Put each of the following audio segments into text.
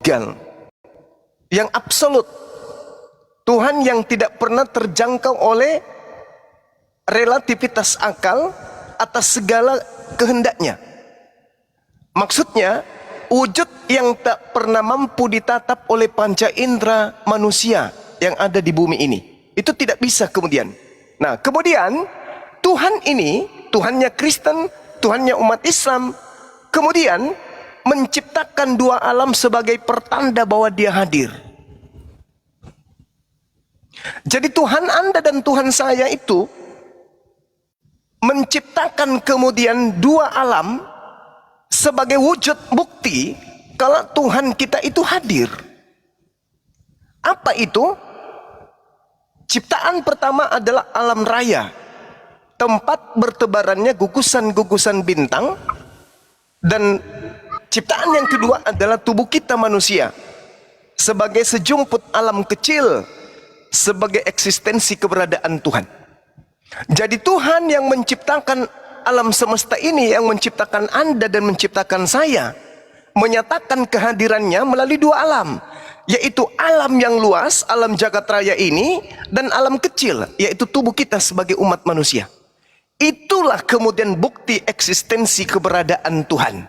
tunggal, yang absolut, Tuhan yang tidak pernah terjangkau oleh relativitas akal atas segala kehendaknya. Maksudnya, wujud yang tak pernah mampu ditatap oleh panca indera manusia yang ada di bumi ini. Itu tidak bisa kemudian. Nah, kemudian Tuhan ini, Tuhannya Kristen, Tuhannya umat Islam, kemudian menciptakan dua alam sebagai pertanda bahwa Dia hadir. Jadi Tuhan Anda dan Tuhan saya itu menciptakan kemudian dua alam sebagai wujud bukti kalau Tuhan kita itu hadir. Apa itu? Ciptaan pertama adalah alam raya, tempat bertebarannya gugusan-gugusan bintang. Dan ciptaan yang kedua adalah tubuh kita manusia, sebagai sejumput alam kecil, sebagai eksistensi keberadaan Tuhan. Jadi Tuhan yang menciptakan alam semesta ini, yang menciptakan Anda dan menciptakan saya, menyatakan kehadirannya melalui dua alam, yaitu alam yang luas, alam jagat raya ini, dan alam kecil, yaitu tubuh kita sebagai umat manusia. Itulah kemudian bukti eksistensi keberadaan Tuhan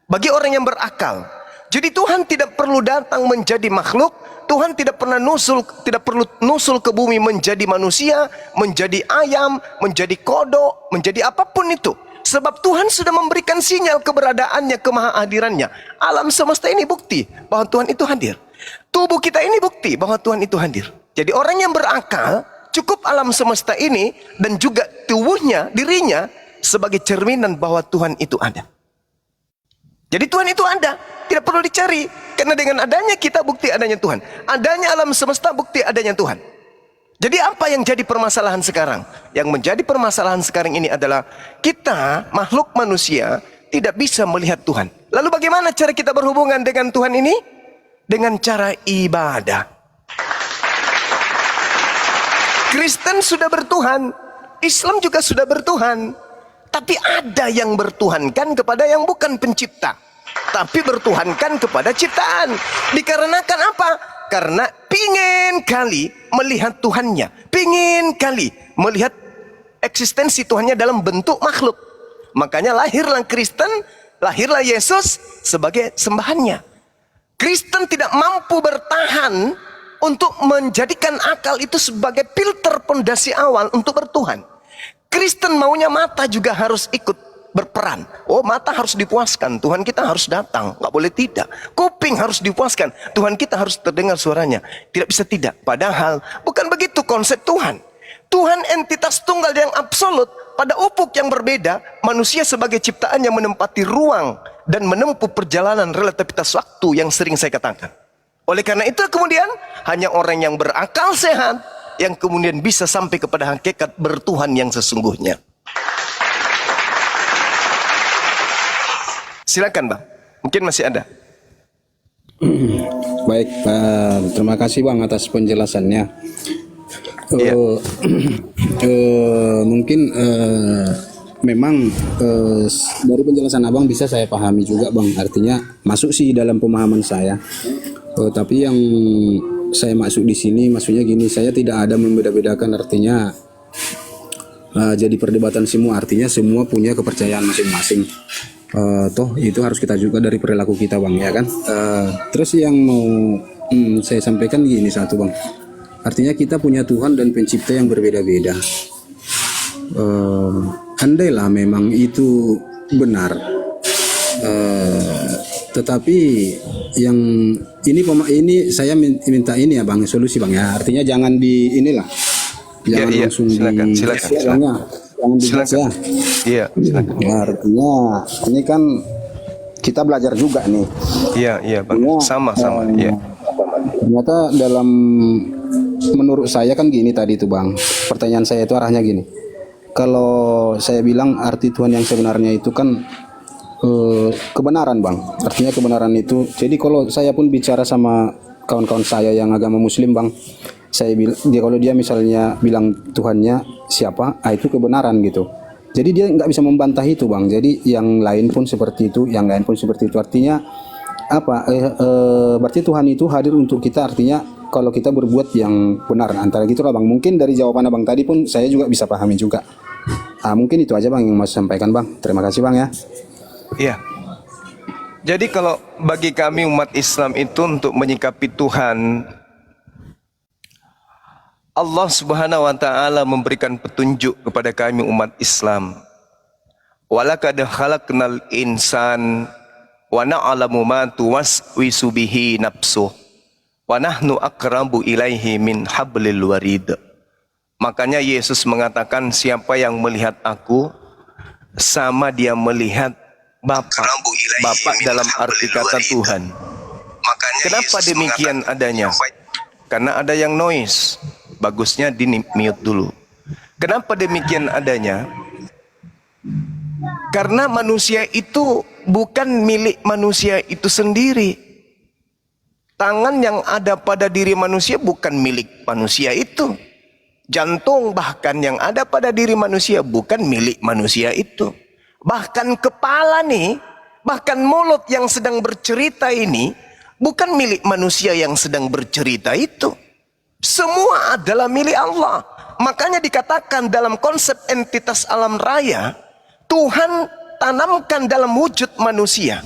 bagi orang yang berakal. Jadi Tuhan tidak perlu datang menjadi makhluk, Tuhan tidak perlu nusul ke bumi menjadi manusia, menjadi ayam, menjadi kodok, menjadi apapun itu. Sebab Tuhan sudah memberikan sinyal keberadaannya, kemahahadirannya. Alam semesta ini bukti bahwa Tuhan itu hadir. Tubuh kita ini bukti bahwa Tuhan itu hadir. Jadi orang yang berakal, cukup alam semesta ini dan juga tubuhnya, dirinya, sebagai cerminan bahwa Tuhan itu ada. Jadi Tuhan itu ada, tidak perlu dicari. Karena dengan adanya kita bukti adanya Tuhan. Adanya alam semesta bukti adanya Tuhan. Jadi apa yang jadi permasalahan sekarang? Yang menjadi permasalahan sekarang ini adalah kita, makhluk manusia, tidak bisa melihat Tuhan. Lalu bagaimana cara kita berhubungan dengan Tuhan ini? Dengan cara ibadah. Kristen sudah bertuhan, Islam juga sudah bertuhan. Tapi ada yang bertuhankan kepada yang bukan pencipta, tapi bertuhankan kepada ciptaan. Dikarenakan apa? Karena pingin kali melihat Tuhannya, pingin kali melihat eksistensi Tuhannya dalam bentuk makhluk. Makanya lahirlah Kristen, lahirlah Yesus sebagai sembahannya. Kristen tidak mampu bertahan untuk menjadikan akal itu sebagai filter pondasi awal untuk bertuhan. Kristen maunya mata juga harus ikut berperan. Oh, mata harus dipuaskan, Tuhan kita harus datang, nggak boleh tidak. Kuping harus dipuaskan, Tuhan kita harus terdengar suaranya. Tidak bisa tidak. Padahal bukan begitu konsep Tuhan. Tuhan entitas tunggal yang absolut. Pada ufuk yang berbeda, manusia sebagai ciptaan yang menempati ruang dan menempuh perjalanan relativitas waktu yang sering saya katakan. Oleh karena itu kemudian hanya orang yang berakal sehat yang kemudian bisa sampai kepada hakikat bertuhan yang sesungguhnya. Silakan Bang, mungkin masih ada. Baik, terima kasih Bang atas penjelasannya. Iya. Mungkin memang dari penjelasan Abang bisa saya pahami juga Bang, artinya masuk sih dalam pemahaman saya. Tapi yang saya maksud di sini maksudnya gini, saya tidak ada membeda-bedakan, artinya jadi perdebatan semua, artinya semua punya kepercayaan masing-masing. Toh itu harus kita juga dari perilaku kita Bang, ya kan. Terus yang mau saya sampaikan gini satu Bang, artinya kita punya Tuhan dan pencipta yang berbeda-beda. Andailah memang itu benar, tetapi yang ini saya minta ini ya Bang, solusi Bang ya, artinya jangan di inilah, jangan langsung silakan. Jangan digas ya. Iya, silakan. Ya, artinya ini kan kita belajar juga nih. Iya Bang, sama-sama. Iya. Ternyata dalam menurut saya kan gini tadi itu Bang, pertanyaan saya itu arahnya gini. Kalau saya bilang arti Tuhan yang sebenarnya itu kan kebenaran Bang, artinya kebenaran itu. Jadi kalau saya pun bicara sama kawan-kawan saya yang agama Muslim Bang, saya bilang kalau dia misalnya bilang Tuhannya siapa, itu kebenaran gitu. Jadi dia nggak bisa membantah itu Bang. Jadi yang lain pun seperti itu, yang lain pun seperti itu. Artinya berarti Tuhan itu hadir untuk kita, artinya kalau kita berbuat yang benar, antara gitu lah Bang. Mungkin dari jawaban Abang tadi pun saya juga bisa pahami juga. Mungkin itu aja Bang yang mau saya sampaikan Bang. Terima kasih Bang ya. Iya. Jadi kalau bagi kami umat Islam itu untuk menyikapi Tuhan, Allah Subhanahu wa taala memberikan petunjuk kepada kami umat Islam. Walaqad khalaqnal insan wa na'lamu ma tuwaswisu bihi nafsuh wa nahnu aqrabu ilaihi min hablil warid. Makanya Yesus mengatakan, siapa yang melihat aku sama dia melihat Bapa. Bapa dalam arti kata Tuhan. Kenapa demikian adanya? Karena ada yang noise. Bagusnya di mute dulu. Kenapa demikian adanya? Karena manusia itu bukan milik manusia itu sendiri. Tangan yang ada pada diri manusia bukan milik manusia itu. Jantung bahkan yang ada pada diri manusia bukan milik manusia itu. Bahkan kepala nih, bahkan mulut yang sedang bercerita ini bukan milik manusia yang sedang bercerita itu. Semua adalah milik Allah. Makanya dikatakan dalam konsep entitas alam raya, Tuhan tanamkan dalam wujud manusia.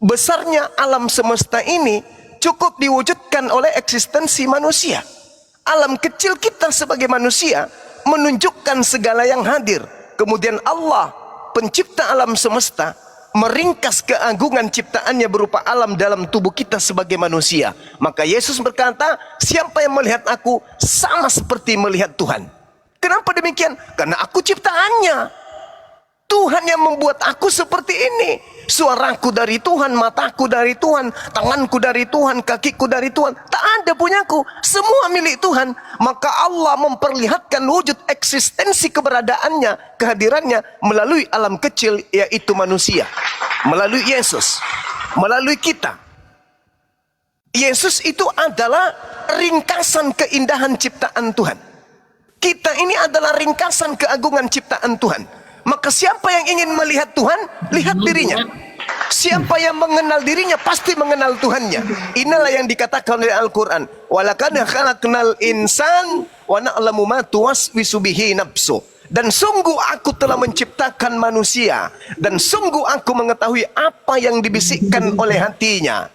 Besarnya alam semesta ini cukup diwujudkan oleh eksistensi manusia. Alam kecil kita sebagai manusia menunjukkan segala yang hadir. Kemudian Allah, pencipta alam semesta, meringkas keagungan ciptaannya berupa alam dalam tubuh kita sebagai manusia. Maka Yesus berkata, siapa yang melihat aku sama seperti melihat Tuhan. Kenapa demikian? Karena aku ciptaannya. Tuhan yang membuat aku seperti ini. Suaraku dari Tuhan, mataku dari Tuhan, tanganku dari Tuhan, kakiku dari Tuhan. Tak ada punyaku, semua milik Tuhan. Maka Allah memperlihatkan wujud eksistensi keberadaannya, kehadirannya melalui alam kecil, yaitu manusia. Melalui Yesus, melalui kita. Yesus itu adalah ringkasan keindahan ciptaan Tuhan. Kita ini adalah ringkasan keagungan ciptaan Tuhan. Maka siapa yang ingin melihat Tuhan, lihat dirinya. Siapa yang mengenal dirinya, pasti mengenal Tuhannya. Inilah yang dikatakan oleh Al-Quran. Walaqad khalaqnal insan wa na'lamu ma tuwaswisu bihi nafsu. Dan sungguh aku telah menciptakan manusia, dan sungguh aku mengetahui apa yang dibisikkan oleh hatinya.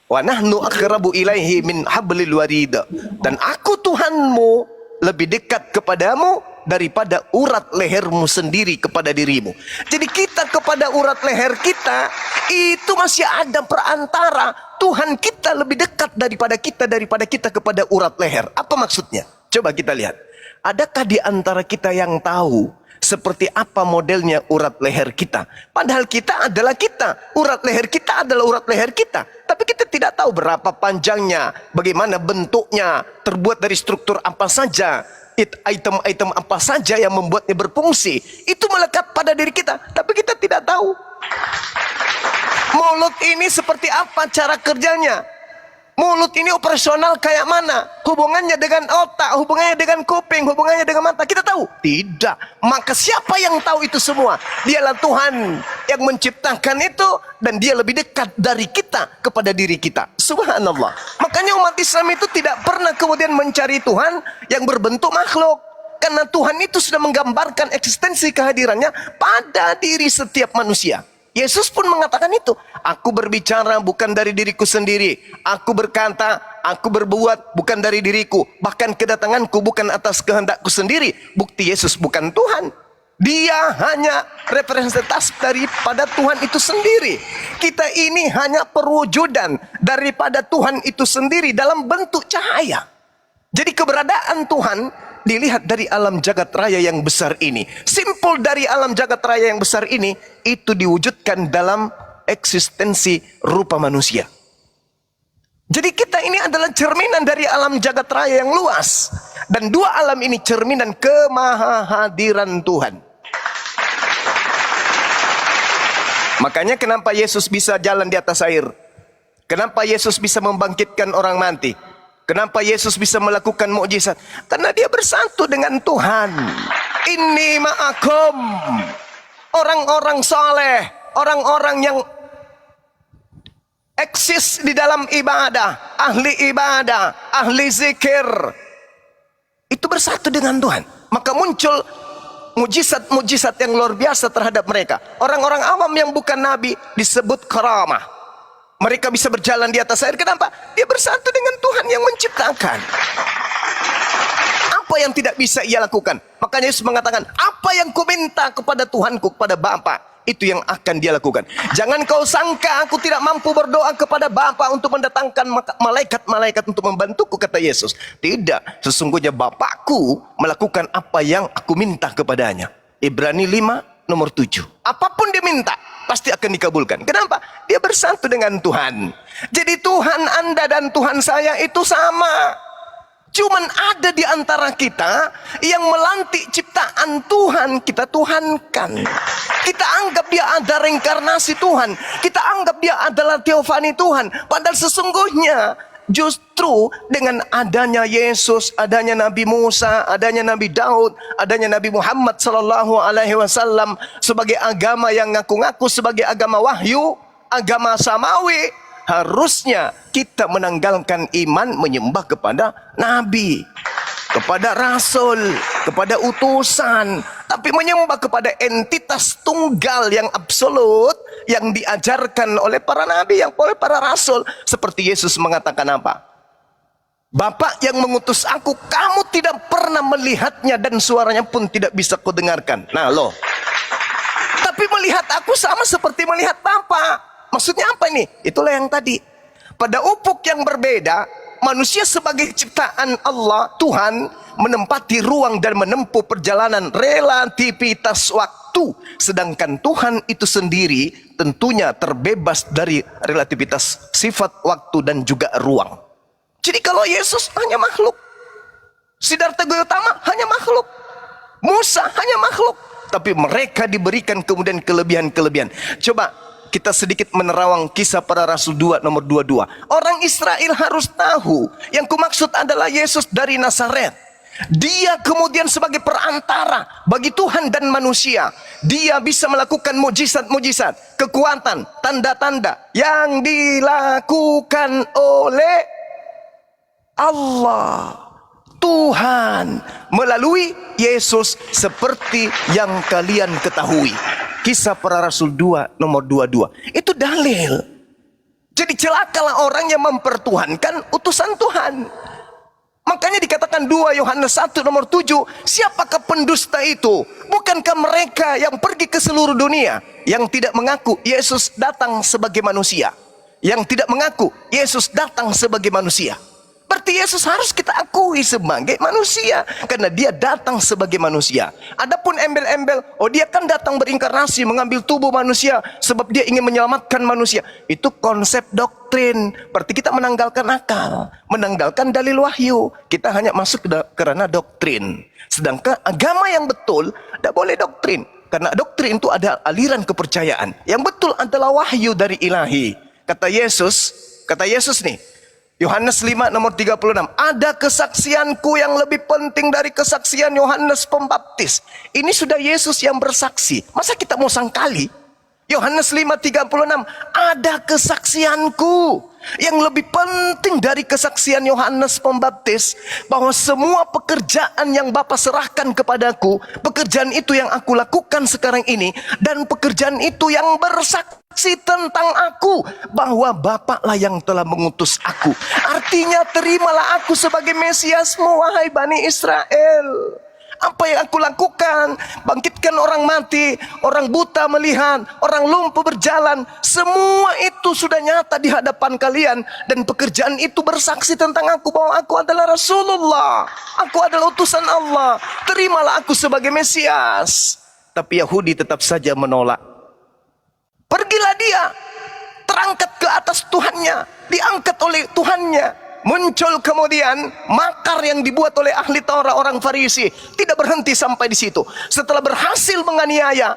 Wa nahnu aqrabu ilaihi min hablil warid. Dan aku Tuhanmu lebih dekat kepadamu daripada urat lehermu sendiri kepada dirimu. Jadi kita kepada urat leher kita itu masih ada perantara. Tuhan kita lebih dekat daripada kita kepada urat leher. Apa maksudnya? Coba kita lihat. Adakah di antara kita yang tahu seperti apa modelnya urat leher kita? Padahal kita adalah kita. Urat leher kita adalah urat leher kita. Tapi kita tidak tahu berapa panjangnya, bagaimana bentuknya, terbuat dari struktur apa saja, item-item apa saja yang membuatnya berfungsi. Itu melekat pada diri kita, tapi kita tidak tahu. Mulut ini seperti apa cara kerjanya? Mulut ini operasional kayak mana? Hubungannya dengan otak, hubungannya dengan kuping, hubungannya dengan mata. Kita tahu? Tidak. Maka siapa yang tahu itu semua? Dialah Tuhan yang menciptakan itu, dan dia lebih dekat dari kita kepada diri kita. Subhanallah. Makanya umat Islam itu tidak pernah kemudian mencari Tuhan yang berbentuk makhluk. Karena Tuhan itu sudah menggambarkan eksistensi kehadirannya pada diri setiap manusia. Yesus pun mengatakan itu. Aku berbicara bukan dari diriku sendiri. Aku berkata, aku berbuat bukan dari diriku. Bahkan kedatanganku bukan atas kehendakku sendiri. Bukti Yesus bukan Tuhan. Dia hanya representasi daripada Tuhan itu sendiri. Kita ini hanya perwujudan daripada Tuhan itu sendiri dalam bentuk cahaya. Jadi keberadaan Tuhan dilihat dari alam jagat raya yang besar ini. Simpul dari alam jagat raya yang besar ini, itu diwujudkan dalam eksistensi rupa manusia. Jadi kita ini adalah cerminan dari alam jagat raya yang luas. Dan dua alam ini cerminan kemahahadiran Tuhan. Makanya kenapa Yesus bisa jalan di atas air? Kenapa Yesus bisa membangkitkan orang mati? Kenapa Yesus bisa melakukan mukjizat? Karena dia bersatu dengan Tuhan. Inni ma'akum. Orang-orang soleh, orang-orang yang eksis di dalam ibadah, ahli zikir, itu bersatu dengan Tuhan. Maka muncul mujizat-mujizat yang luar biasa terhadap mereka. Orang-orang awam yang bukan nabi disebut karamah. Mereka bisa berjalan di atas air. Kenapa? Dia bersatu dengan Tuhan yang menciptakan. Apa yang tidak bisa ia lakukan? Makanya Yesus mengatakan, apa yang ku minta kepada Tuhanku, kepada Bapa, itu yang akan dia lakukan. Jangan kau sangka aku tidak mampu berdoa kepada Bapa untuk mendatangkan malaikat-malaikat untuk membantuku, kata Yesus. Tidak, sesungguhnya Bapakku melakukan apa yang aku minta kepadanya. Ibrani 5 nomor 7. Apapun dia minta, pasti akan dikabulkan. Kenapa? Dia bersatu dengan Tuhan. Jadi Tuhan Anda dan Tuhan saya itu sama. Cuman ada di antara kita yang melantik ciptaan Tuhan, kita tuhankan. Kita anggap dia ada reinkarnasi Tuhan. Kita anggap dia adalah teofani Tuhan. Padahal sesungguhnya justru dengan adanya Yesus, adanya Nabi Musa, adanya Nabi Daud, adanya Nabi Muhammad sallallahu alaihi wasallam sebagai agama yang ngaku-ngaku sebagai agama wahyu, agama samawi, harusnya kita menanggalkan iman menyembah kepada nabi, kepada rasul, kepada utusan, tapi menyembah kepada entitas tunggal yang absolut yang diajarkan oleh para nabi, yang oleh para rasul. Seperti Yesus mengatakan apa? Bapa yang mengutus aku, kamu tidak pernah melihatnya dan suaranya pun tidak bisa kau dengarkan. Nah loh, tapi melihat aku sama seperti melihat Bapa. Maksudnya apa ini? Itulah yang tadi. Pada ufuk yang berbeda, manusia sebagai ciptaan Allah, Tuhan, menempati ruang dan menempuh perjalanan relativitas waktu. Sedangkan Tuhan itu sendiri tentunya terbebas dari relativitas sifat waktu dan juga ruang. Jadi kalau Yesus hanya makhluk, Siddhartha Gautama hanya makhluk, Musa hanya makhluk, tapi mereka diberikan kemudian kelebihan-kelebihan. Coba kita sedikit menerawang kisah para rasul 2 nomor 22. Orang Israel harus tahu, yang kumaksud adalah Yesus dari Nazaret. Dia kemudian sebagai perantara bagi Tuhan dan manusia. Dia bisa melakukan mujizat-mujizat, kekuatan, tanda-tanda yang dilakukan oleh Allah, Tuhan, melalui Yesus, seperti yang kalian ketahui. Kisah para Rasul 2 nomor 22. Itu dalil. Jadi celakalah orang yang mempertuhankan utusan Tuhan. Makanya dikatakan 2 Yohanes 1 nomor 7, siapakah pendusta itu? Bukankah mereka yang pergi ke seluruh dunia, yang tidak mengaku Yesus datang sebagai manusia, yang tidak mengaku Yesus datang sebagai manusia? Berarti Yesus harus kita akui sebagai manusia, karena dia datang sebagai manusia. Adapun embel-embel, oh dia kan datang berinkarnasi mengambil tubuh manusia sebab dia ingin menyelamatkan manusia. Itu konsep doktrin. Berarti kita menanggalkan akal, menanggalkan dalil wahyu. Kita hanya masuk karena doktrin. Sedangkan agama yang betul tidak boleh doktrin, karena doktrin itu ada aliran kepercayaan. Yang betul adalah wahyu dari ilahi. Kata Yesus nih, Yohanes 5 nomor 36, ada kesaksianku yang lebih penting dari kesaksian Yohanes Pembaptis. Ini sudah Yesus yang bersaksi. Masa kita mau sangkali? Yohanes 5:36, ada kesaksianku yang lebih penting dari kesaksian Yohanes Pembaptis, bahwa semua pekerjaan yang Bapa serahkan kepadaku, pekerjaan itu yang aku lakukan sekarang ini, dan pekerjaan itu yang bersaksi tentang aku, bahwa Bapa lah yang telah mengutus aku. Artinya terimalah aku sebagai Mesiasmu, wahai Bani Israel. Apa yang aku lakukan? Bangkitkan orang mati, orang buta melihat, orang lumpuh berjalan. Semua itu sudah nyata di hadapan kalian. Dan pekerjaan itu bersaksi tentang aku, bahwa aku adalah Rasulullah, aku adalah utusan Allah. Terimalah aku sebagai Mesias. Tapi Yahudi tetap saja menolak. Pergilah dia, terangkat ke atas Tuhannya, diangkat oleh Tuhannya. Muncul kemudian makar yang dibuat oleh ahli Taurat, orang Farisi. Tidak berhenti sampai di situ. Setelah berhasil menganiaya,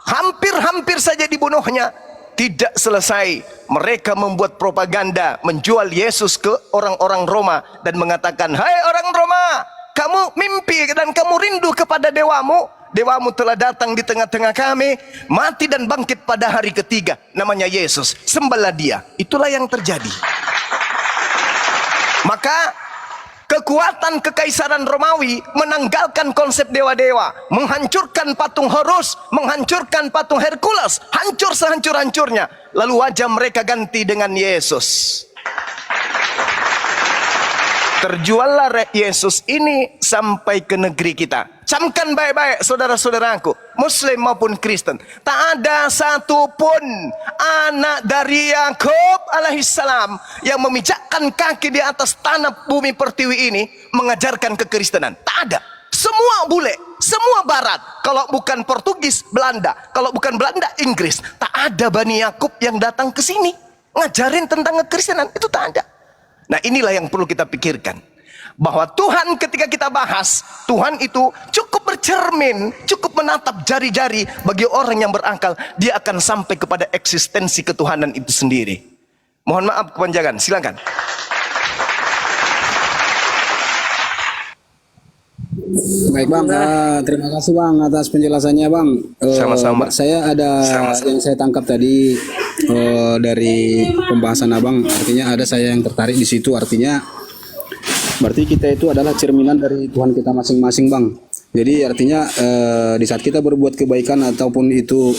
hampir saja dibunuhnya, tidak selesai. Mereka membuat propaganda, menjual Yesus ke orang-orang Roma dan mengatakan, hai orang Roma, kamu mimpi dan kamu rindu kepada dewamu. dewamu telah datang di tengah-tengah kami, mati dan bangkit pada hari ketiga, namanya Yesus, sembahlah dia. Itulah yang terjadi. Maka kekuatan kekaisaran Romawi menanggalkan konsep dewa-dewa, menghancurkan patung Horus, menghancurkan patung Hercules, hancur sehancur-hancurnya. Lalu wajah mereka ganti dengan Yesus. Terjuallah Yesus ini sampai ke negeri kita. Camkan baik-baik saudara-saudaraku, Muslim maupun Kristen. Tak ada satupun anak dari Yakub alaihissalam yang memijakkan kaki di atas tanah bumi pertiwi ini mengajarkan kekristenan. Tak ada. Semua bule, semua barat. Kalau bukan Portugis, Belanda. Kalau bukan Belanda, Inggris. Tak ada Bani Yakub yang datang ke sini ngajarin tentang kekristenan. Itu tak ada. Nah, inilah yang perlu kita pikirkan. Bahwa Tuhan ketika kita bahas, Tuhan itu cukup bercermin, cukup menatap jari-jari bagi orang yang berakal. Dia akan sampai kepada eksistensi ketuhanan itu sendiri. Mohon maaf kepanjangan, silakan. Baik Bang, terima kasih Bang atas penjelasannya Bang. Sama-sama. Saya ada yang saya tangkap tadi dari pembahasan Abang, artinya ada saya yang tertarik di situ, artinya berarti kita itu adalah cerminan dari Tuhan kita masing-masing Bang. Jadi artinya di saat kita berbuat kebaikan ataupun itu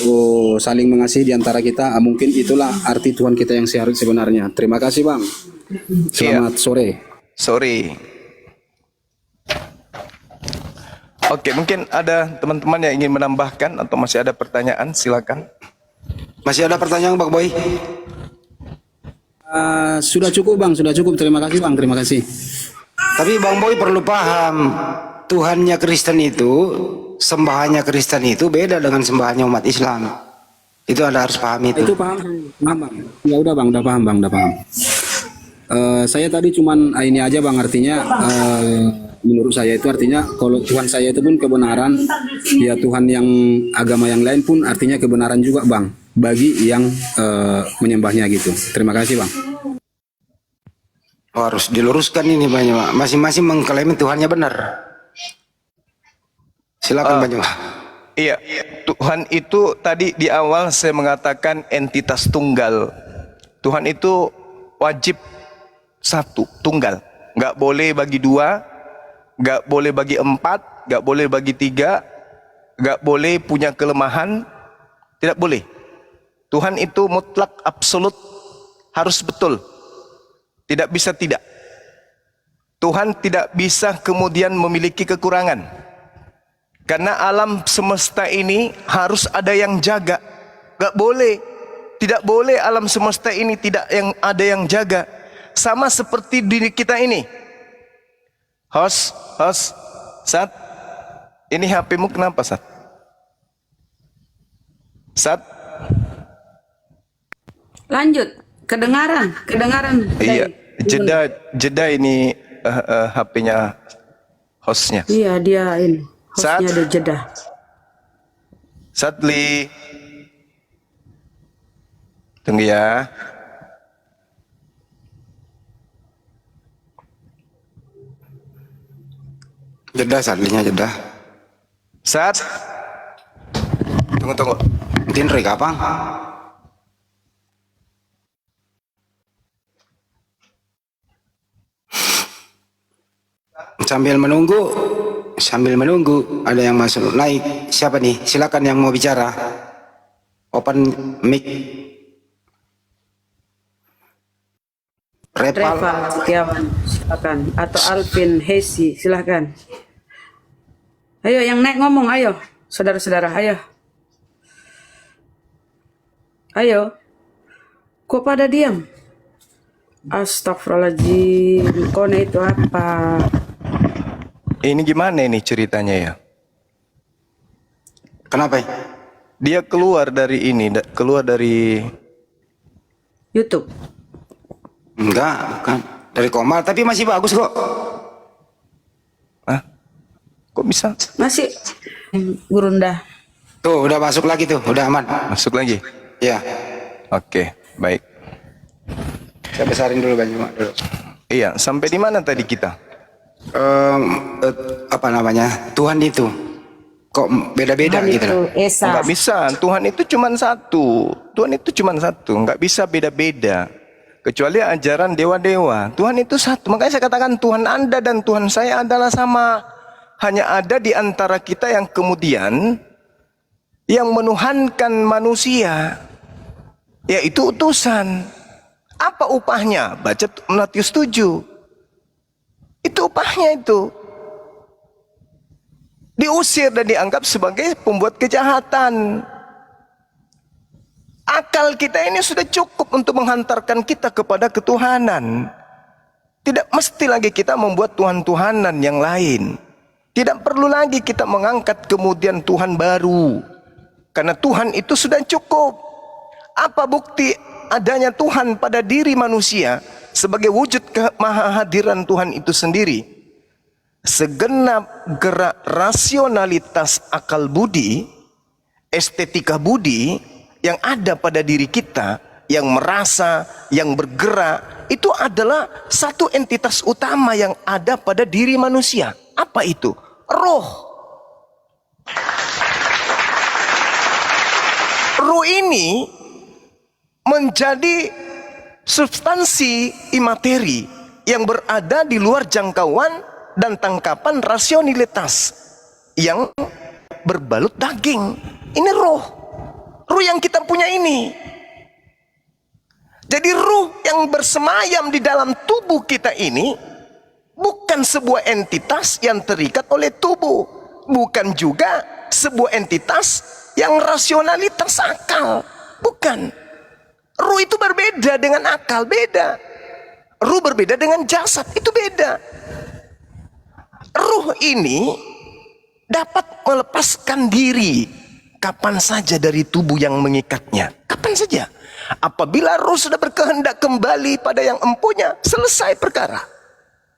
saling mengasihi di antara kita, mungkin itulah arti Tuhan kita yang sebenarnya. Terima kasih Bang. Selamat sore. Sore. Oke, mungkin ada teman-teman yang ingin menambahkan atau masih ada pertanyaan, silakan. Masih ada pertanyaan Bang Boy? Sudah cukup Bang, sudah cukup. Terima kasih Bang, terima kasih. Tapi Bang Boy perlu paham, Tuhannya Kristen itu, sembahannya Kristen itu beda dengan sembahannya umat Islam. Itu Anda harus paham itu. Itu paham Bang. Ya udah Bang, udah paham Bang, udah paham. Saya tadi cuman ini aja Bang, artinya menurut saya itu artinya kalau Tuhan saya itu pun kebenaran, ya Tuhan yang agama yang lain pun artinya kebenaran juga Bang, bagi yang menyembahnya gitu. Terima kasih Bang. Oh, harus diluruskan ini Bang. Masing-masing mengklaim Tuhannya benar. Silakan Bang. Iya, Tuhan itu tadi di awal saya mengatakan entitas tunggal. Tuhan itu wajib satu, tunggal. Nggak boleh bagi dua, nggak boleh bagi empat, nggak boleh bagi tiga, nggak boleh punya kelemahan, tidak boleh. Tuhan itu mutlak, absolut, harus betul, tidak bisa tidak. Tuhan tidak bisa kemudian memiliki kekurangan, karena alam semesta ini harus ada yang jaga. Nggak boleh, tidak boleh alam semesta ini tidak ada yang jaga. Sama seperti diri kita ini. Host, Sat, ini HP-mu kenapa, Sat? Sat? Lanjut, kedengaran. Iya, jeda ini HP-nya hostnya. Iya, dia ini, Sat? hostnya ada jeda. Satli, tunggu ya. Jeda, saatnya jeda. Sat, tunggu. Mungkin Rek apa? Sambil menunggu ada yang masuk naik. Siapa nih? Silakan yang mau bicara. Open mic. Reva Setiawan, silakan. Atau Alvin Hesi, silakan. Ayo, yang naik ngomong, ayo. Saudara-saudara, ayo. Ayo. Kok pada diam? Astagfirullahaladzim, kone itu apa? Ini gimana ini ceritanya ya? Kenapa? Dia keluar dari ini, keluar dari YouTube. Enggak, bukan. Dari Komal, tapi masih bagus kok. Hah? Kok bisa? Masih Gurunda. Tuh, udah masuk lagi tuh, udah aman. Masuk lagi? Ya, Oke, baik. saya besarin dulu Bang Juma dulu. Iya, sampai di mana tadi kita? Apa namanya? Tuhan itu kok beda-beda Tuhan gitu itu loh. Esa. Nggak bisa. Tuhan itu cuma satu. Tuhan itu cuma satu. Nggak bisa beda-beda. Kecuali ajaran dewa-dewa. Tuhan itu satu. Makanya saya katakan Tuhan Anda dan Tuhan saya adalah sama. Hanya ada di antara kita yang kemudian yang menuhankan manusia, yaitu utusan. Apa upahnya? Baca Matius 7. Itu upahnya itu. Diusir dan dianggap sebagai pembuat kejahatan. Akal kita ini sudah cukup untuk menghantarkan kita kepada ketuhanan. Tidak mesti lagi kita membuat Tuhan-Tuhanan yang lain. Tidak perlu lagi kita mengangkat kemudian Tuhan baru. Karena Tuhan itu sudah cukup. Apa bukti adanya Tuhan pada diri manusia sebagai wujud kemahahadiran Tuhan itu sendiri? Segenap gerak rasionalitas akal budi, estetika budi yang ada pada diri kita, yang merasa, yang bergerak, itu adalah satu entitas utama yang ada pada diri manusia. Apa itu? Roh. Roh ini menjadi substansi imateri yang berada di luar jangkauan dan tangkapan rasionalitas yang berbalut daging. Ini roh. Roh yang kita punya ini. Jadi roh yang bersemayam di dalam tubuh kita ini bukan sebuah entitas yang terikat oleh tubuh. Bukan juga sebuah entitas yang rasionalitas akal. Bukan. Ruh itu berbeda dengan akal, beda. Ruh berbeda dengan jasad, itu beda. Ruh ini dapat melepaskan diri kapan saja dari tubuh yang mengikatnya. Kapan saja. Apabila ruh sudah berkehendak kembali pada yang empunya, selesai perkara.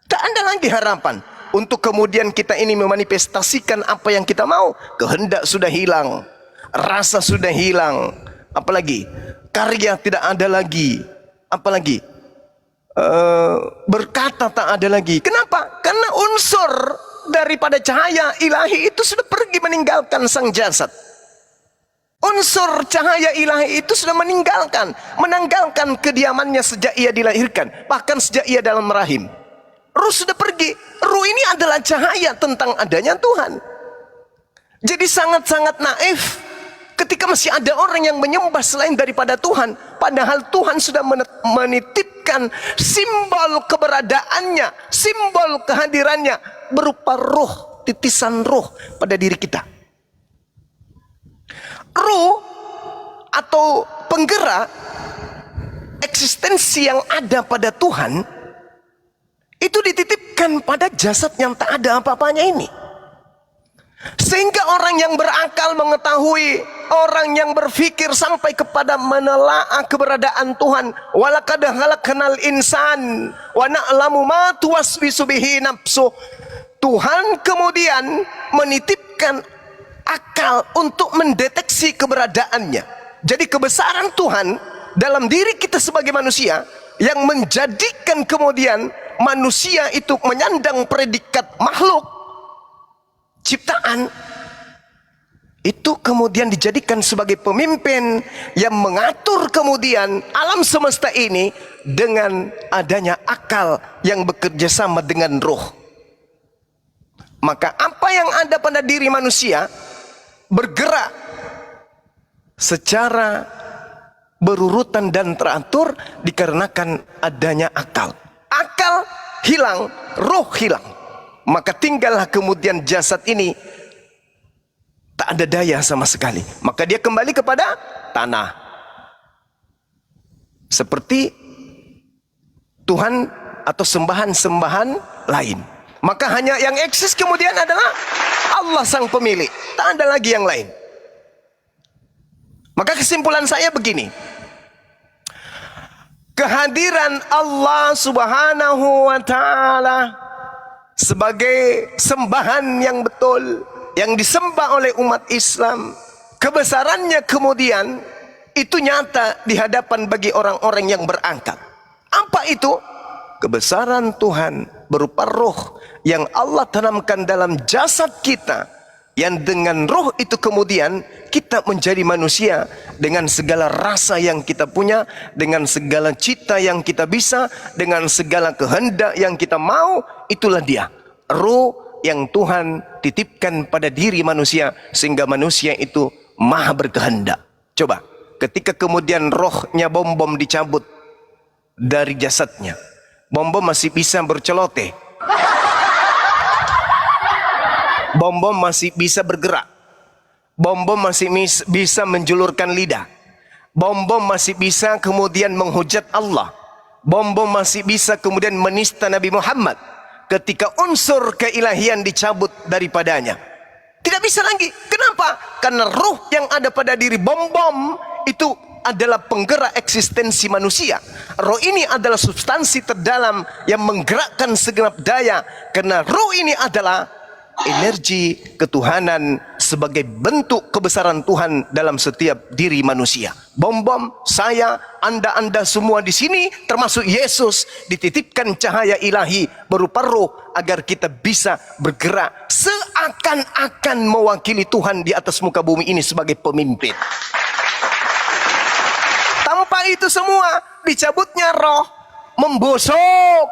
Tak ada lagi harapan untuk kemudian kita ini memanifestasikan apa yang kita mau. Kehendak sudah hilang, rasa sudah hilang, apalagi karya tidak ada lagi, apalagi berkata tak ada lagi. Kenapa? Karena unsur daripada cahaya ilahi itu sudah pergi meninggalkan sang jasad. Unsur cahaya ilahi itu sudah menanggalkan kediamannya sejak ia dilahirkan, bahkan sejak ia dalam rahim. Ruh sudah pergi. Ruh ini adalah cahaya tentang adanya Tuhan. Jadi sangat-sangat naif ketika masih ada orang yang menyembah selain daripada Tuhan, padahal Tuhan sudah menitipkan simbol keberadaannya, simbol kehadirannya berupa roh, titisan roh pada diri kita. Roh atau penggerak eksistensi yang ada pada Tuhan itu dititipkan pada jasad yang tak ada apa-apanya ini. Sehingga orang yang berakal mengetahui, orang yang berfikir sampai kepada menelaah keberadaan Tuhan. Walaqad khalaqnal insan wa na'lamu ma tuwaswisu bihi nafsu. Tuhan kemudian menitipkan akal untuk mendeteksi keberadaannya. Jadi kebesaran Tuhan dalam diri kita sebagai manusia yang menjadikan kemudian manusia itu menyandang predikat makhluk ciptaan, itu kemudian dijadikan sebagai pemimpin yang mengatur kemudian alam semesta ini dengan adanya akal yang bekerja sama dengan roh. Maka apa yang ada pada diri manusia bergerak secara berurutan dan teratur dikarenakan adanya akal. Akal hilang, roh hilang. Maka tinggallah kemudian jasad ini tak ada daya sama sekali. Maka dia kembali kepada tanah. Seperti Tuhan atau sembahan-sembahan lain. Maka hanya yang eksis kemudian adalah Allah sang pemilik. Tak ada lagi yang lain. Maka kesimpulan saya begini. Kehadiran Allah subhanahu wa ta'ala sebagai sembahan yang betul, yang disembah oleh umat Islam, kebesarannya kemudian itu nyata di hadapan bagi orang-orang yang berakal. Apa itu? Kebesaran Tuhan berupa roh yang Allah tanamkan dalam jasad kita, yang dengan roh itu kemudian kita menjadi manusia dengan segala rasa yang kita punya, dengan segala cita yang kita bisa, dengan segala kehendak yang kita mau. Itulah dia roh yang Tuhan titipkan pada diri manusia, sehingga manusia itu maha berkehendak. Coba, ketika kemudian rohnya Bom-Bom dicabut dari jasadnya, Bom-Bom masih bisa berceloteh, Bom-Bom masih bisa bergerak, Bom-Bom masih bisa menjulurkan lidah, Bom-Bom masih bisa kemudian menghujat Allah, Bom-Bom masih bisa kemudian menista Nabi Muhammad. Ketika unsur keilahian dicabut daripadanya, tidak bisa lagi. Kenapa? Karena ruh yang ada pada diri Bom-Bom itu adalah penggerak eksistensi manusia. Roh ini adalah substansi terdalam yang menggerakkan segenap daya, karena roh ini adalah energi ketuhanan sebagai bentuk kebesaran Tuhan dalam setiap diri manusia. Bom-Bom, saya, anda semua di sini, termasuk Yesus, dititipkan cahaya ilahi berupa roh agar kita bisa bergerak seakan-akan mewakili Tuhan di atas muka bumi ini sebagai pemimpin. Tanpa itu semua, dicabutnya roh, membusuk.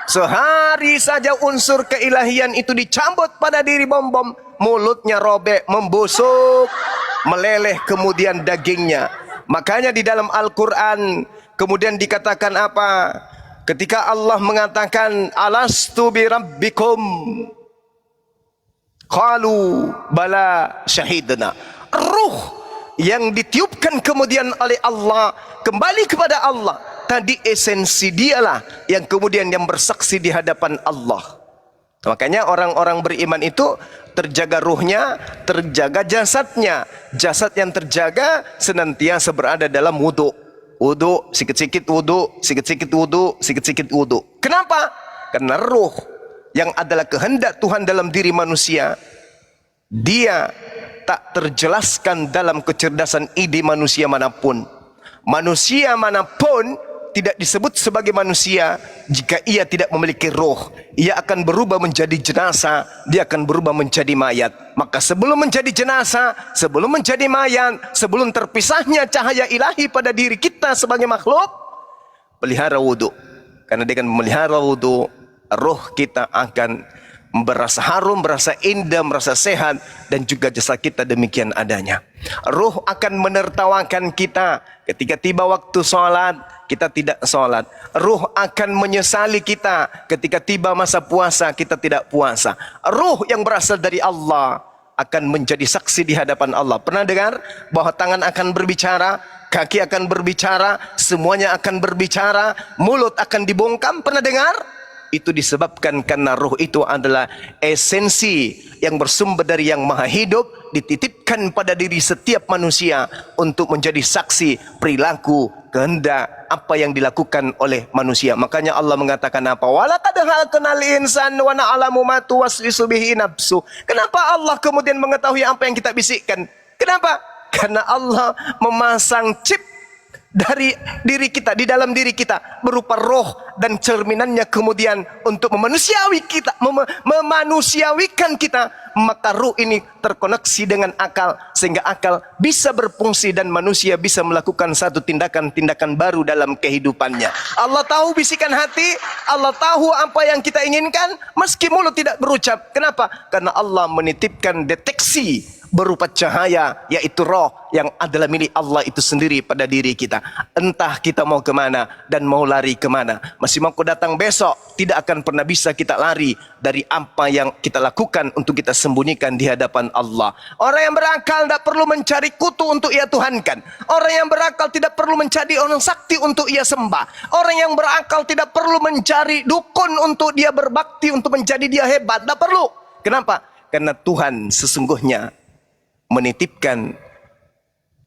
Sehari saja unsur keilahian itu dicabut pada diri Bom-Bom, mulutnya robek, membusuk, meleleh kemudian dagingnya. Makanya di dalam Al-Quran kemudian dikatakan apa? Ketika Allah mengatakan alastu bi rabbikum, qalu bala syahidna. Ruh yang ditiupkan kemudian oleh Allah kembali kepada Allah. Tadi esensi dialah yang kemudian yang bersaksi di hadapan Allah. Makanya orang-orang beriman itu terjaga ruhnya, terjaga jasadnya. Jasad yang terjaga senantiasa berada dalam wudu. Wudu, sikit-sikit wudu, sikit-sikit wudu, sikit-sikit wudu. Kenapa? Karena ruh yang adalah kehendak Tuhan dalam diri manusia, dia tak terjelaskan dalam kecerdasan ide manusia manapun. Manusia manapun tidak disebut sebagai manusia jika ia tidak memiliki roh. Ia akan berubah menjadi jenazah, dia akan berubah menjadi mayat. Maka sebelum menjadi jenazah, sebelum menjadi mayat, sebelum terpisahnya cahaya ilahi pada diri kita sebagai makhluk, pelihara wudu. Karena dengan memelihara wudu, roh kita akan merasa harum, merasa indah, merasa sehat, dan juga jasa kita demikian adanya. Ruh akan menertawakan kita ketika tiba waktu sholat, kita tidak sholat. Ruh akan menyesali kita ketika tiba masa puasa, kita tidak puasa. Ruh yang berasal dari Allah akan menjadi saksi di hadapan Allah. Pernah dengar bahwa tangan akan berbicara, kaki akan berbicara, semuanya akan berbicara, mulut akan dibungkam? Pernah dengar? Itu disebabkan karena ruh itu adalah esensi yang bersumber dari yang maha hidup, dititipkan pada diri setiap manusia untuk menjadi saksi perilaku, kehendak, apa yang dilakukan oleh manusia. Makanya Allah mengatakan apa? Walaqad khalaqnal insana wa na'lamu ma tuwaswisu bihi nafsu. Kenapa Allah kemudian mengetahui apa yang kita bisikkan? Kenapa? Karena Allah memasang chip dari diri kita, di dalam diri kita, berupa roh dan cerminannya kemudian untuk memanusiawikan kita. Maka ruh ini terkoneksi dengan akal, sehingga akal bisa berfungsi dan manusia bisa melakukan satu tindakan-tindakan baru dalam kehidupannya. Allah tahu bisikan hati, Allah tahu apa yang kita inginkan, meski mulut tidak berucap. Kenapa? Karena Allah menitipkan deteksi berupa cahaya, yaitu roh yang adalah milik Allah itu sendiri pada diri kita. Entah kita mau kemana dan mau lari kemana, masih mau datang besok, tidak akan pernah bisa kita lari dari apa yang kita lakukan untuk kita sembunyikan di hadapan Allah. Orang yang berakal tidak perlu mencari kutu untuk ia tuhankan. Orang yang berakal tidak perlu mencari orang sakti untuk ia sembah. Orang yang berakal tidak perlu mencari dukun untuk dia berbakti, untuk menjadi dia hebat. Tidak perlu. Kenapa? Karena Tuhan sesungguhnya menitipkan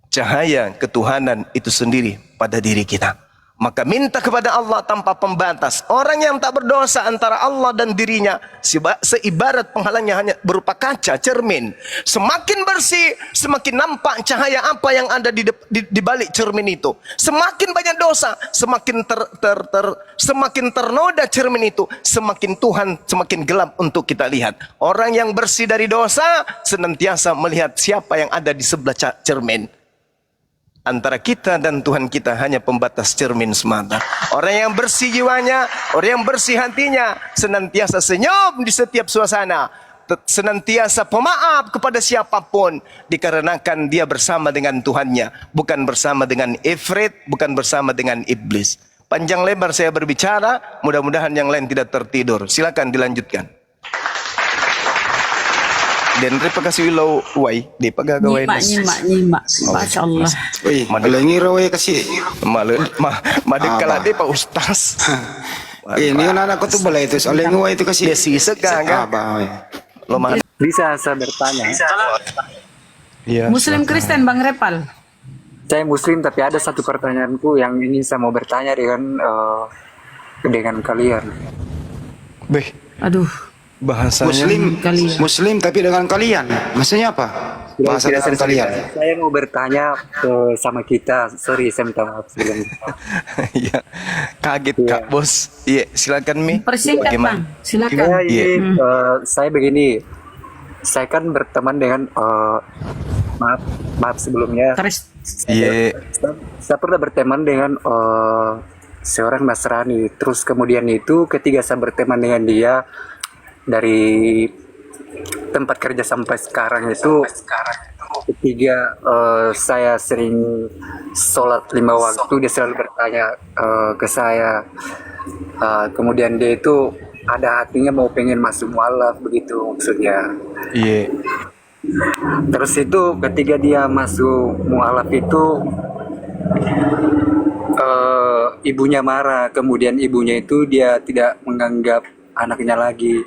cahaya ketuhanan itu sendiri pada diri kita. Maka minta kepada Allah tanpa pembatas. Orang yang tak berdosa antara Allah dan dirinya seibarat penghalangnya hanya berupa kaca, cermin. Semakin bersih, semakin nampak cahaya apa yang ada di balik cermin itu. Semakin banyak dosa, semakin ternoda cermin itu, semakin gelap untuk kita lihat. Orang yang bersih dari dosa senantiasa melihat siapa yang ada di sebelah cermin. Antara kita dan Tuhan kita hanya pembatas cermin semata. Orang yang bersih jiwanya, orang yang bersih hatinya, senantiasa senyum di setiap suasana, senantiasa pemaaf kepada siapapun, dikarenakan dia bersama dengan Tuhannya, bukan bersama dengan ifrit, bukan bersama dengan iblis. Panjang lebar saya berbicara, mudah-mudahan yang lain tidak tertidur. Silakan dilanjutkan. Dan terima kasih lo wai di pagagawai Nyimak. Masya Allah. Wih, malengi rawe kasih. Madekala di Pak Ustaz. Ini anak-anakku tuh boleh itu. Soalnya ngewai itu kasih. Dia sih segang. Lo mah. Bisa saya bertanya? Iya. Muslim Kristen Bang Repal. Saya Muslim tapi ada satu pertanyaanku yang ingin saya mau bertanya dengan kalian. Beh, Aduh. bahasanya Muslim tapi dengan kalian. Maksudnya apa? Bahasa dengan kalian. Saya mau bertanya sama kita. Sorry, saya minta maaf sebelumnya. Iya. Kaget Kak Bos. Iya, silakan Mi. Persingkat Bang, silakan. Saya ini, saya begini. Saya kan berteman dengan maaf sebelumnya. Iya. Saya pernah berteman dengan seorang Nasrani. Terus kemudian itu ketika saya berteman dengan dia dari tempat kerja sampai sekarang itu ketiga saya sering sholat 5 waktu, dia selalu bertanya ke saya, kemudian dia itu ada hatinya mau pengen masuk mualaf begitu maksudnya. Iya. Terus itu ketika dia masuk mualaf itu ibunya marah, kemudian ibunya itu dia tidak menganggap anaknya lagi.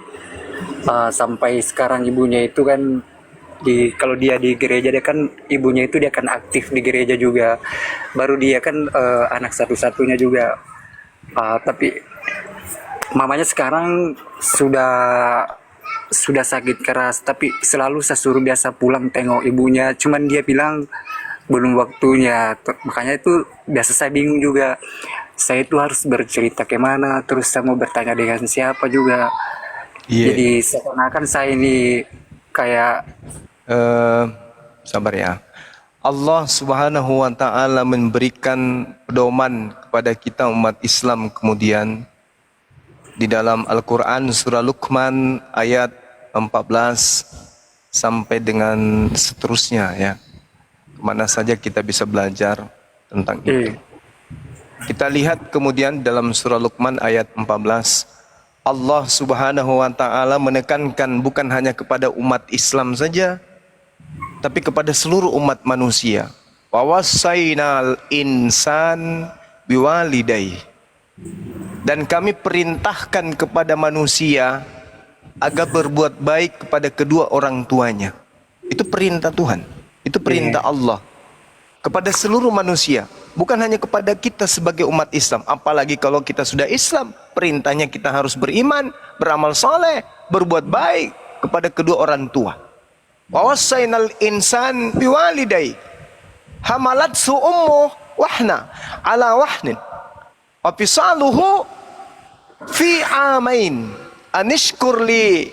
Sampai sekarang ibunya itu kan kalau dia di gereja dia kan ibunya itu dia kan aktif di gereja juga, baru dia kan anak satu-satunya juga, tapi mamanya sekarang sudah sakit keras, tapi selalu saya suruh biasa pulang tengok ibunya, cuman dia bilang belum waktunya. Makanya itu biasa saya bingung juga, saya itu harus bercerita kemana, terus saya mau bertanya dengan siapa juga. Jadi seakan-akan saya ini kayak sabar ya. Allah Subhanahu wa taala memberikan pedoman kepada kita umat Islam kemudian di dalam Al-Qur'an surah Luqman ayat 14 sampai dengan seterusnya ya. Kemana saja kita bisa belajar tentang itu. Kita lihat kemudian dalam surah Luqman ayat 14, Allah Subhanahu wa taala menekankan bukan hanya kepada umat Islam saja, tapi kepada seluruh umat manusia. Wa wassaynal insan biwalidayhi. Dan kami perintahkan kepada manusia agar berbuat baik kepada kedua orang tuanya. Itu perintah Tuhan. Itu perintah Allah kepada seluruh manusia, bukan hanya kepada kita sebagai umat Islam. Apalagi kalau kita sudah Islam, perintahnya kita harus beriman, beramal soleh, berbuat baik kepada kedua orang tua. Wa wassaynal insan biwalidayhi hamalathu ummuhu wahna ala wahnin wa fisaluhu fi amain anishkur li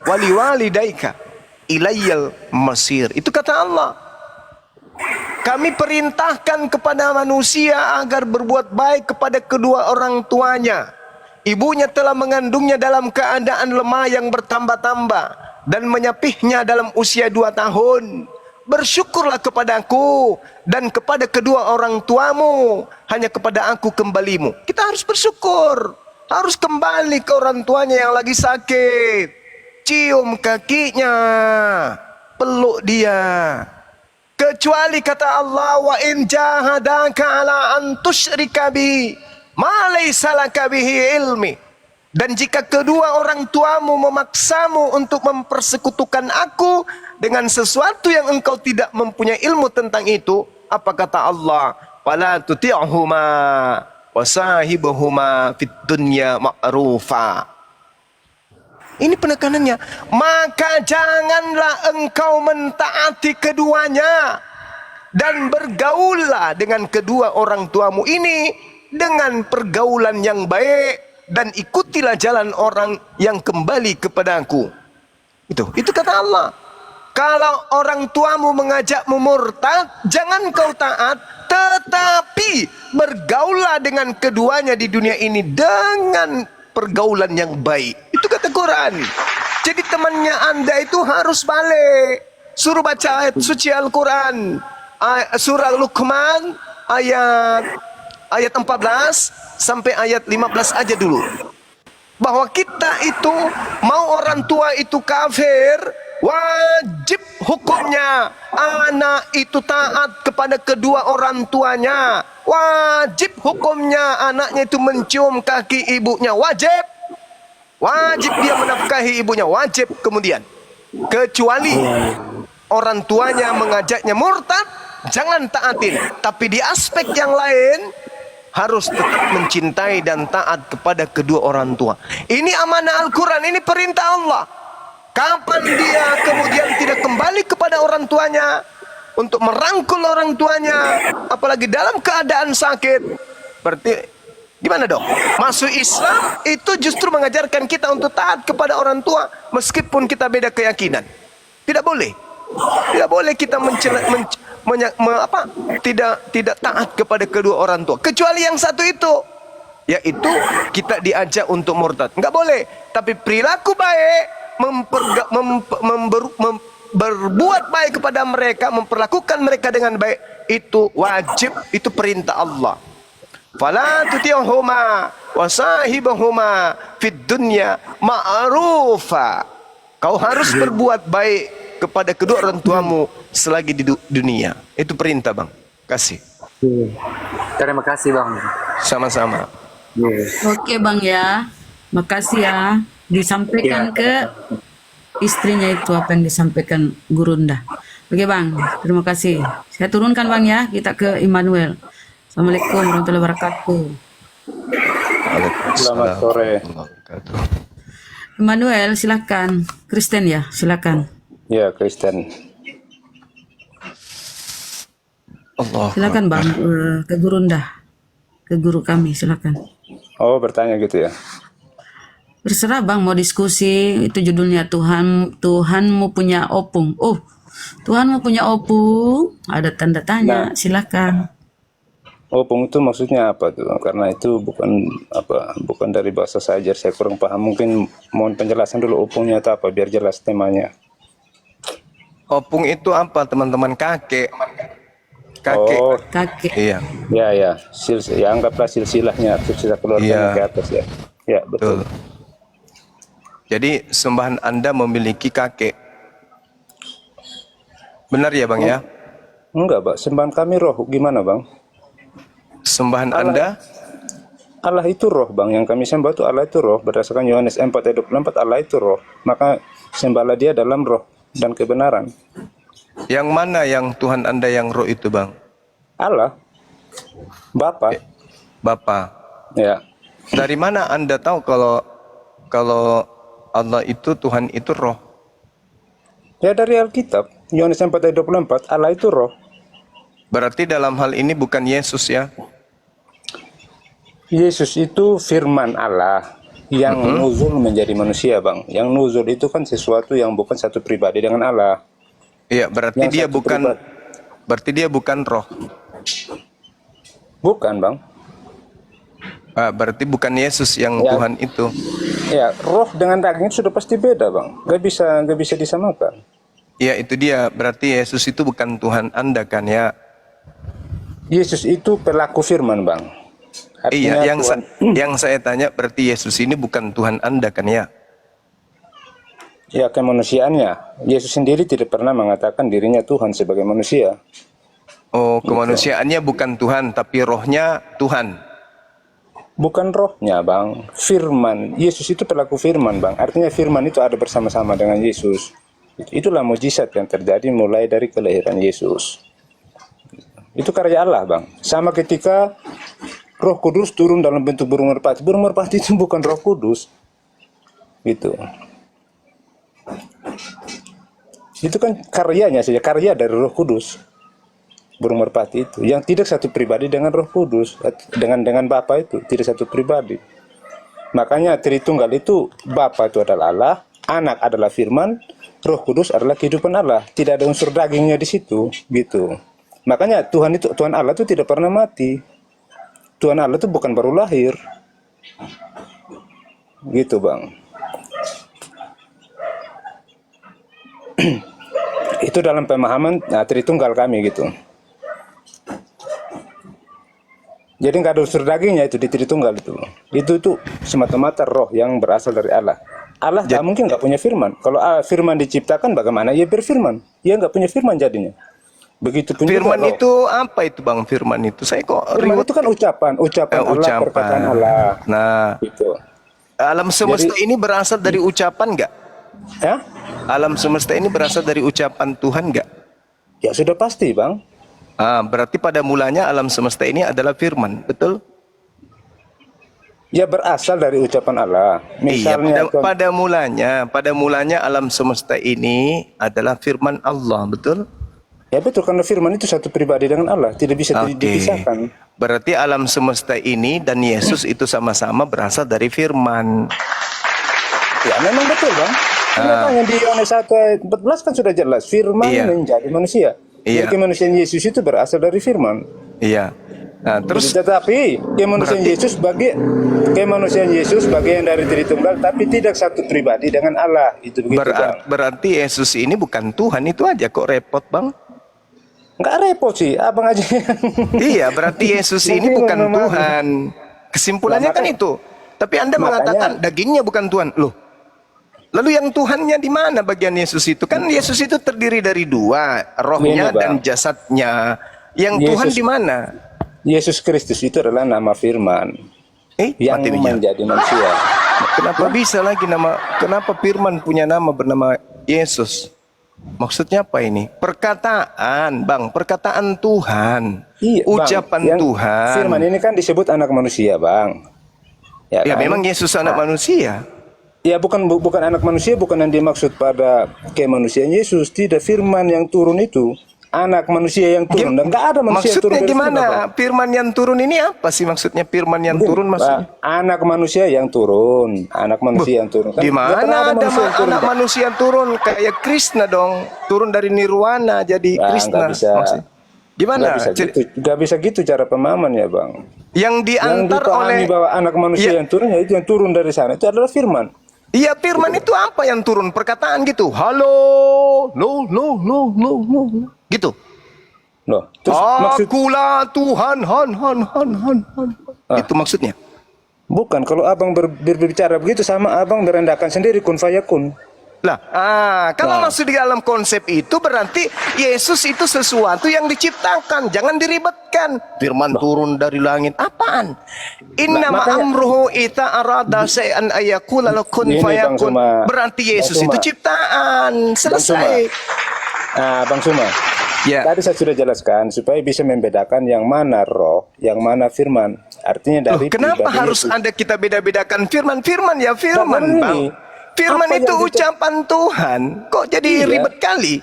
wa liwalidayka ilayyal masir. Itu kata Allah. Kami perintahkan kepada manusia agar berbuat baik kepada kedua orang tuanya. Ibunya telah mengandungnya dalam keadaan lemah yang bertambah-tambah dan menyapihnya dalam usia 2 tahun. Bersyukurlah kepadaku dan kepada kedua orang tuamu, hanya kepada aku kembalimu. Kita harus bersyukur, harus kembali ke orang tuanya yang lagi sakit. Cium kakinya, peluk dia. Kecuali kata Allah, wa in jahadaka ala an tusyrika bi ma laysa laka bihi ilmi. Dan jika kedua orang tuamu memaksamu untuk mempersekutukan aku dengan sesuatu yang engkau tidak mempunyai ilmu tentang itu, apa kata Allah? Fala tuti'huma, wa sahibuhuma fid dunya ma'rufa. Ini penekanannya. Maka janganlah engkau mentaati keduanya dan bergaullah dengan kedua orang tuamu ini dengan pergaulan yang baik dan ikutilah jalan orang yang kembali kepadaku. Itu kata Allah. Kalau orang tuamu mengajakmu murtad, jangan kau taat, tetapi bergaullah dengan keduanya di dunia ini dengan pergaulan yang baik. Itu kata Quran. Jadi temannya Anda itu harus balik. Suruh baca ayat suci Al-Quran. Surah Luqman ayat 14 sampai ayat 15 aja dulu. Bahwa kita itu mau orang tua itu kafir, wajib hukumnya anak itu taat kepada kedua orang tuanya. Wajib hukumnya anaknya itu mencium kaki ibunya. Wajib dia menafkahi ibunya. Wajib. Kemudian kecuali orang tuanya mengajaknya murtad, jangan taatin. Tapi di aspek yang lain harus tetap mencintai dan taat kepada kedua orang tua. Ini amanah Al-Quran, ini perintah Allah. Kapan dia kemudian tidak kembali kepada orang tuanya untuk merangkul orang tuanya, apalagi dalam keadaan sakit, berarti gimana dong? Masuk Islam itu justru mengajarkan kita untuk taat kepada orang tua meskipun kita beda keyakinan. Tidak boleh. Tidak boleh kita tidak taat kepada kedua orang tua, kecuali yang satu itu, yaitu kita diajak untuk murtad. Enggak boleh. Tapi perilaku baik, berbuat baik kepada mereka, memperlakukan mereka dengan baik, itu wajib, itu perintah Allah. Fala tuti'huma wa sahibuhuma fid dunya ma'rufa. Kau harus berbuat baik kepada kedua orang tuamu selagi di dunia. Itu perintah, Bang. Kasih. Terima kasih, Bang. Sama-sama. Oke Bang ya, makasih ya. Disampaikan ke istrinya itu apa yang disampaikan Gurunda. Oke Bang, terima kasih. Saya turunkan Bang ya, kita ke Immanuel. Assalamualaikum warahmatullahi wabarakatuh. Selamat sore. Immanuel silakan. Kristen ya, silakan. Ya, Kristen. Allah. Silakan Bang, ke Gurunda. Ke guru kami, silakan. Oh, bertanya gitu ya. Berserah Bang, mau diskusi, itu judulnya Tuhanmu punya opung. Oh, Tuhanmu punya opung, ada tanda tanya, silakan. Opung itu maksudnya apa tuh? Karena itu bukan dari bahasa saja, saya kurang paham. Mungkin mohon penjelasan dulu opungnya itu apa, biar jelas temanya. Opung itu apa, teman-teman? Kakek. Oh, Kakek. Iya. ya. Ya, anggaplah silsilah keluarganya Iya. ke atas ya. Ya, betul. Jadi sembahan Anda memiliki kakek. Benar ya, Bang ya? Enggak, Pak. Sembahan kami roh. Gimana, Bang? Sembahan Anda Allah itu roh, Bang. Yang kami sembah itu Allah itu roh. Berdasarkan Yohanes 4 ayat 24, Allah itu roh. Maka sembahlah dia dalam roh dan kebenaran. yang mana yang Tuhan Anda yang roh itu, Bang? Allah. Bapa. Bapa. Ya. Dari mana Anda tahu kalau Allah itu, Tuhan itu roh? Ya, dari Alkitab. Yohanes 4 ayat 24, Allah itu roh. Berarti dalam hal ini bukan Yesus ya? Yesus itu firman Allah yang nuzul menjadi manusia, Bang. Yang nuzul itu kan sesuatu yang bukan satu pribadi dengan Allah. Iya, berarti Yang dia satu bukan pribadi. berarti dia bukan roh. Bukan, Bang. Berarti bukan Yesus yang Ya. Tuhan itu. Ya, roh dengan daging sudah pasti beda, Bang. Gak bisa disamakan. Ya, itu dia. Berarti Yesus itu bukan Tuhan Anda kan ya? Yesus itu pelaku firman, Bang. Artinya Iya, Tuhan, yang saya tanya berarti Yesus ini bukan Tuhan Anda kan ya? ya kemanusiaannya. Yesus sendiri tidak pernah mengatakan dirinya Tuhan sebagai manusia. Oh, kemanusiaannya bukan Tuhan, tapi rohnya Tuhan. Bukan rohnya, Bang. Firman. Yesus itu pelaku firman, Bang. Artinya firman itu ada bersama-sama dengan Yesus. Itulah mujizat yang terjadi mulai dari kelahiran Yesus. Itu karya Allah, Bang. Sama ketika Roh Kudus turun dalam bentuk burung merpati. Burung merpati itu bukan Roh Kudus. Gitu. Itu kan karyanya saja, karya dari Roh Kudus. Burung merpati itu yang tidak satu pribadi dengan Roh Kudus, dengan Bapa itu tidak satu pribadi. Makanya Tritunggal itu, Bapa itu adalah Allah, Anak adalah Firman, Roh Kudus adalah kehidupan Allah. Tidak ada unsur dagingnya di situ, gitu. Makanya Tuhan Allah itu tidak pernah mati. Tuhan Allah itu bukan baru lahir. Gitu, Bang. Itu dalam pemahaman Tritunggal kami gitu. Jadi nggak ada unsur dagingnya itu di Tritunggal itu. Itu semata-mata roh yang berasal dari Allah. Allah nggak mungkin nggak punya firman. Kalau firman diciptakan, bagaimana ia berfirman? Ia nggak punya firman jadinya. Begitu pun Firman juga roh. itu apa itu Bang? Firman itu saya kok Firman ribut. itu kan ucapan Allah, perkataan Allah. Nah, Gitu. alam semesta ini berasal dari ucapan nggak? Ya? Alam semesta ini berasal dari ucapan Tuhan nggak? Ya sudah pasti, Bang. Berarti pada mulanya alam semesta ini adalah firman, betul? Ya berasal dari ucapan Allah. Iya, Misalnya pada mulanya alam semesta ini adalah firman Allah, betul? ya betul, karena firman itu satu pribadi dengan Allah, tidak bisa Oke. dipisahkan. Berarti alam semesta ini dan Yesus itu sama-sama berasal dari firman. Ya memang betul, Bang. Kenyataannya di Yohanes 1 ayat 14 kan sudah jelas, firman Iya. menjadi manusia. Iya. Jadi kemanusiaan Yesus itu berasal dari firman. Iya. Nah, terus Tetapi kemanusiaan Yesus bagian dari Tritunggal, tapi tidak satu pribadi dengan Allah. Itu begitu, Bang. berarti Yesus ini bukan Tuhan, itu aja kok repot, Bang. Nggak repot sih, abang aja. Iya, berarti Yesus ini Mungkin bukan memang. Tuhan. Kesimpulannya Nah, kan makanya- itu. Tapi Anda mengatakan dagingnya bukan Tuhan. Loh. Lalu yang Tuhannya di mana bagian Yesus itu? Kan Yesus itu terdiri dari dua, rohnya Ini, Bang. dan jasadnya. Yang Tuhan Yesus- di mana? Yesus Kristus itu adalah nama firman yang mati dia. menjadi manusia. Kenapa bisa lagi kenapa firman punya nama bernama Yesus? Maksudnya apa ini? Perkataan, Bang, perkataan Tuhan. Iya, Bang. Ucapan Yang Tuhan. Firman ini kan disebut anak manusia, Bang. Ya, kan? memang Yesus anak manusia. Ya bukan anak manusia, bukan yang dimaksud pada kemanusiaan Yesus. Tidak, firman yang turun itu anak manusia yang turun, dan nggak ada manusia yang turun Maksudnya dari gimana? surga, Bang. Firman yang turun ini apa sih maksudnya? Firman yang turun maksudnya? Anak manusia yang turun, anak manusia yang turun. Kan Di nggak pernah mana ada manusia yang turun, anak Bang. manusia turun kayak Krishna dong, turun dari nirwana jadi Bang, Krishna. nggak bisa. Maksudnya. Gimana? Nggak bisa gitu cara pemahaman ya, Bang. Yang Yang diantar dipahami oleh bahwa anak manusia Iya. yang turun, ya itu yang turun dari sana itu adalah firman. Iya, firman itu apa yang turun? Perkataan gitu. Halo, lo, gitu. Loh, terus maksud Akulah Tuhan, han. Itu maksudnya. bukan, kalau abang berbicara begitu sama abang merendahkan sendiri kun fayakun. Lah, kalau masuk di dalam konsep itu berarti Yesus itu sesuatu yang diciptakan, jangan diribetkan. Firman turun dari langit, apaan? Inna makanya- ma'amruhu ita arada syai'an ayakula lakun Ini, Bang fayakun. Suma. Berarti Yesus Bang itu Suma. ciptaan, selesai. Bang Suma. Ya. Tadi saya sudah jelaskan supaya bisa membedakan yang mana roh, yang mana firman. Artinya Loh, dari kenapa pribadi harus Yesus. Anda kita beda-bedakan firman? Firman ya firman, Bang, Bang. ini, Firman apa itu yang ucapan Tuhan. Kok jadi Iya. ribet kali?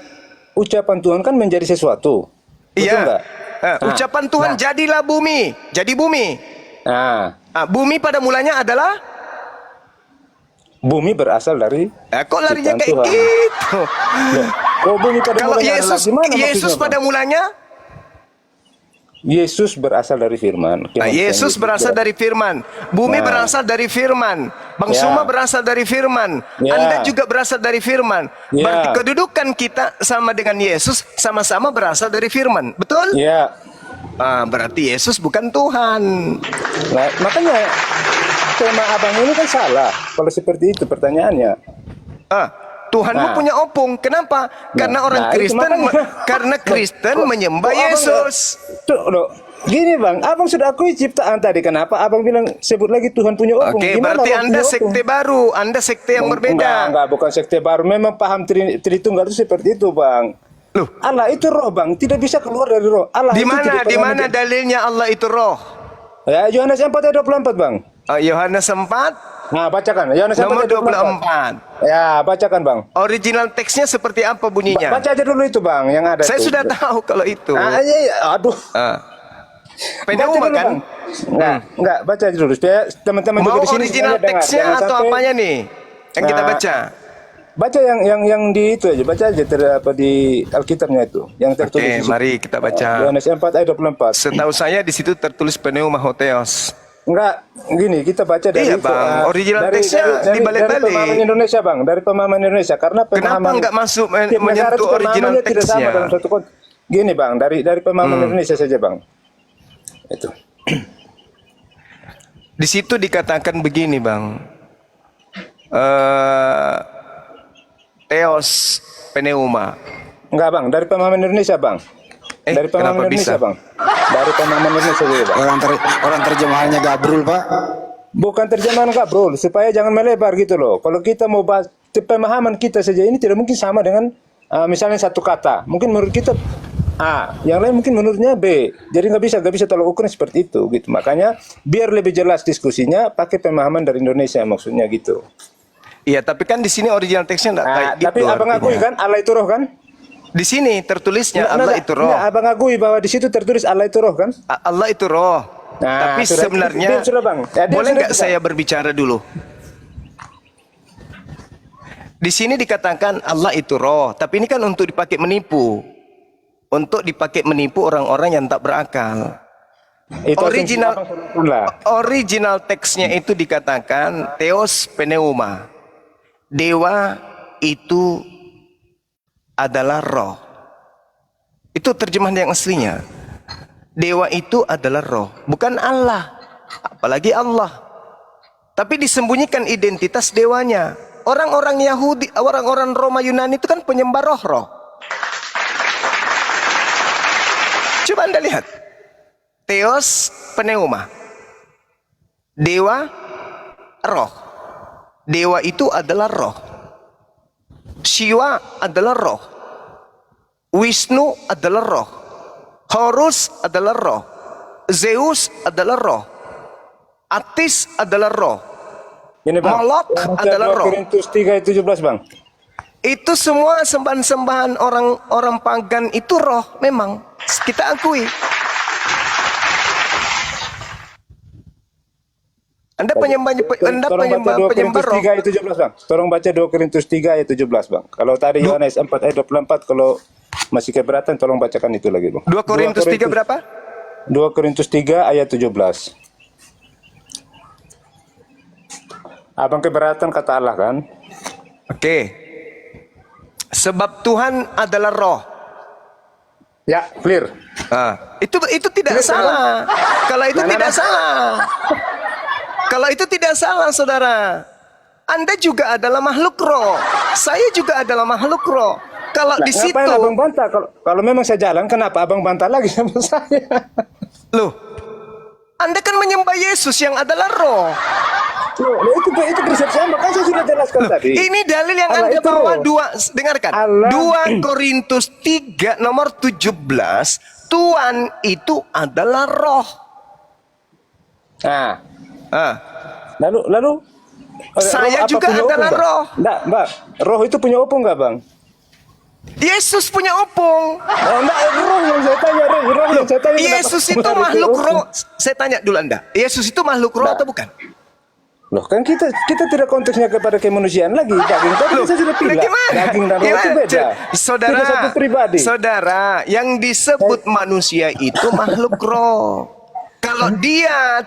Ucapan Tuhan kan menjadi sesuatu. Betul Iya. nggak? Ucapan Tuhan jadilah bumi, jadi bumi. Nah, Bumi pada mulanya adalah bumi berasal dari kok larinya ciptaan kayak Tuhan. gitu. Loh, bumi pada Kalau mulanya adalah gimana Yesus maksudnya, pada Bang? mulanya, Yesus berasal dari firman. Yesus berasal dari firman. Bumi Nah. berasal dari firman. Bang Ya. Suma berasal dari firman. Ya. Anda juga berasal dari firman. Ya. Berarti kedudukan kita sama dengan Yesus sama-sama berasal dari firman. Betul? Ya, Berarti Yesus bukan Tuhan. nah, makanya tema abang ini kan salah. Kalau seperti itu pertanyaannya. Tuhanmu Nah. punya opung. Kenapa? Karena orang nah, itu Kristen makanya. karena Kristen menyembah Kok abang Yesus. Loh, gini bang, abang sudah akui ciptaan tadi. Kenapa abang bilang sebut lagi Tuhan punya opung? Oke, Gimana berarti abang Anda punya opung? sekte baru. Anda sekte yang berbeda. Enggak, bukan sekte baru. Memang paham Tritunggal itu seperti itu, Bang. Loh. Allah itu roh, Bang. Tidak bisa keluar dari roh. Allah Di itu mana? tidak Di pernah mana dalilnya Allah itu roh? Ya, Yohanes 4 ayat 24, Bang. Yohanes 4 Nah, bacakan. Yohanes 4 nomor ayat 24. 24. Ya, bacakan, Bang. Original teksnya seperti apa bunyinya? Baca aja dulu itu, Bang, yang ada Saya itu. sudah tahu kalau itu. Iya, aduh. Pneuma Baca dulu, kan? Bang. Enggak, baca aja dulu supaya teman-teman juga Mau di sini original semuanya dengar. teksnya Jangan atau sampai- apanya nih yang kita Nah, baca? Baca yang di itu aja, baca aja di Alkitabnya itu, yang tertulis Oke, di situ. mari kita baca. Yohanes 4 ayat 24. Setahu saya di situ tertulis pneuma hotheos. Enggak, gini kita baca dari Iya, Bang. Original teksnya dari dibalik-balik. pemahaman Indonesia, Bang, dari pemahaman Indonesia karena Kenapa pemahaman nggak masuk tiap negara menyentuh itu original pemahamannya tidak sama teksnya? dalam satu konteks. Gini, Bang, dari pemahaman Indonesia saja, Bang. Itu. Di situ dikatakan begini, Bang. Theos pneuma. Enggak, Bang, dari pemahaman Indonesia, Bang. Dari pemahaman kenapa Indonesia, bisa? Bang. Dari pemahaman Indonesia saja, Bang. Orang terjemahannya Gabrul, Pak. Bukan terjemahan Kak, Bro, supaya jangan melebar gitu loh. Kalau kita mau bahas pemahaman kita saja ini tidak mungkin sama dengan misalnya satu kata. Mungkin menurut kita A, yang lain mungkin menurutnya B. Jadi nggak bisa tolak ukur seperti itu gitu. Makanya biar lebih jelas diskusinya pakai pemahaman dari Indonesia maksudnya gitu. Iya, tapi kan di sini original teksnya enggak kayak gitu. Tapi abang akui artinya. kan Allah itu roh kan? Di sini tertulisnya Allah itu roh. Abang akui bahwa di situ tertulis Allah itu roh kan? Allah itu roh. Nah, Tapi sudah, sebenarnya dia sudah, Bang. Ya, dia boleh sudah nggak juga. saya berbicara dulu? Di sini dikatakan Allah itu roh, tapi ini kan untuk dipakai menipu. Untuk dipakai menipu orang-orang yang tak berakal. Itu Original asumsi Abang pula. original teksnya itu dikatakan Theos pneuma. Dewa itu adalah roh. Itu terjemahan yang aslinya. Dewa itu adalah roh, bukan Allah. Apalagi Allah. Tapi disembunyikan identitas dewanya. Orang-orang Yahudi, orang-orang Roma Yunani itu kan penyembah roh-roh. Coba Anda lihat. Theos pneuma. Dewa roh. Dewa itu adalah roh. Shiva adalah roh. Wisnu adalah roh. Horus adalah roh. Zeus adalah roh. Atis adalah roh. Ini, Bang. Molok adalah roh. Korintus 3 ayat 17, Bang. Itu semua sembahan-sembahan orang-orang pagan itu roh memang. Kita akui. Anda penyembah Korintus roh. 3 ayat 17, Bang. Tolong baca 2 Korintus 3 ayat 17, Bang. Kalau tadi Yohanes 4 ayat 24, kalau masih keberatan tolong bacakan itu lagi, Bang. 2 Korintus 3 berapa? 2 Korintus 3 ayat 17. Abang keberatan kata Allah kan? Oke. Sebab Tuhan adalah roh. Ya, clear. Itu tidak salah. Kalau itu tidak salah. Kalau itu tidak salah, saudara. Anda juga adalah makhluk roh. Saya juga adalah makhluk roh. Kalau di situ, Ngapain abang bantah? Kalau memang saya jalan, kenapa abang bantah lagi sama saya? loh, Anda kan menyembah Yesus yang adalah roh. Loh, itu persepsi Anda, kan saya sudah jelaskan tadi. Ini dalil yang Allah Anda itu bawa roh. dengarkan. Allah. 2 Korintus 3 nomor 17, Tuhan itu adalah roh. Nah, Saya lalu roh apa juga punya opung, adalah Bang? roh. Enggak, Mbak. Roh itu punya opung enggak, Bang? Yesus punya opung. Oh, enggak, roh yang saya tanya, roh yang saya tanya. Yesus kenapa itu menarik makhluk opung? roh. Saya tanya dulu Anda. Yesus itu makhluk roh atau bukan? Loh, kan kita tidak konteksnya kepada kemanusiaan lagi. Daging tadi saya sudah bilang. Gimana? Daging dan roh itu Gimana? beda. Saudara, Tidak satu pribadi. saudara, yang disebut manusia itu makhluk roh. Kalau dia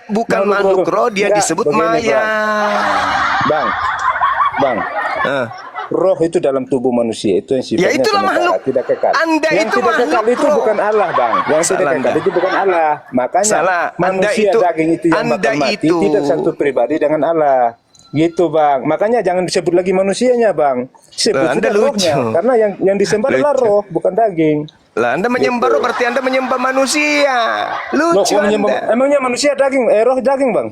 bukan makhluk roh, dia Enggak, disebut begini, mayat. Bang. Eh. Roh itu dalam tubuh manusia itu yang sifatnya Ya, itulah sementara, makhluk. tidak kekal. Anda yang itu tidak kekal makhluk itu roh. bukan Allah, Bang. Yang Salah tidak kekal Anda. itu bukan Allah. Makanya Salah. Anda manusia itu- daging itu yang Anda bakal mati itu- tidak satu pribadi dengan Allah. Gitu, Bang. Makanya jangan disebut lagi manusianya, Bang. Sebut Anda saja rohnya. lucu. Karena yang disembah adalah Lucu. roh, bukan daging. Lah, Anda menyembah roh berarti Anda menyembah manusia. Loh, Lucu kok menyembah- Anda. emangnya manusia daging? Roh daging, Bang?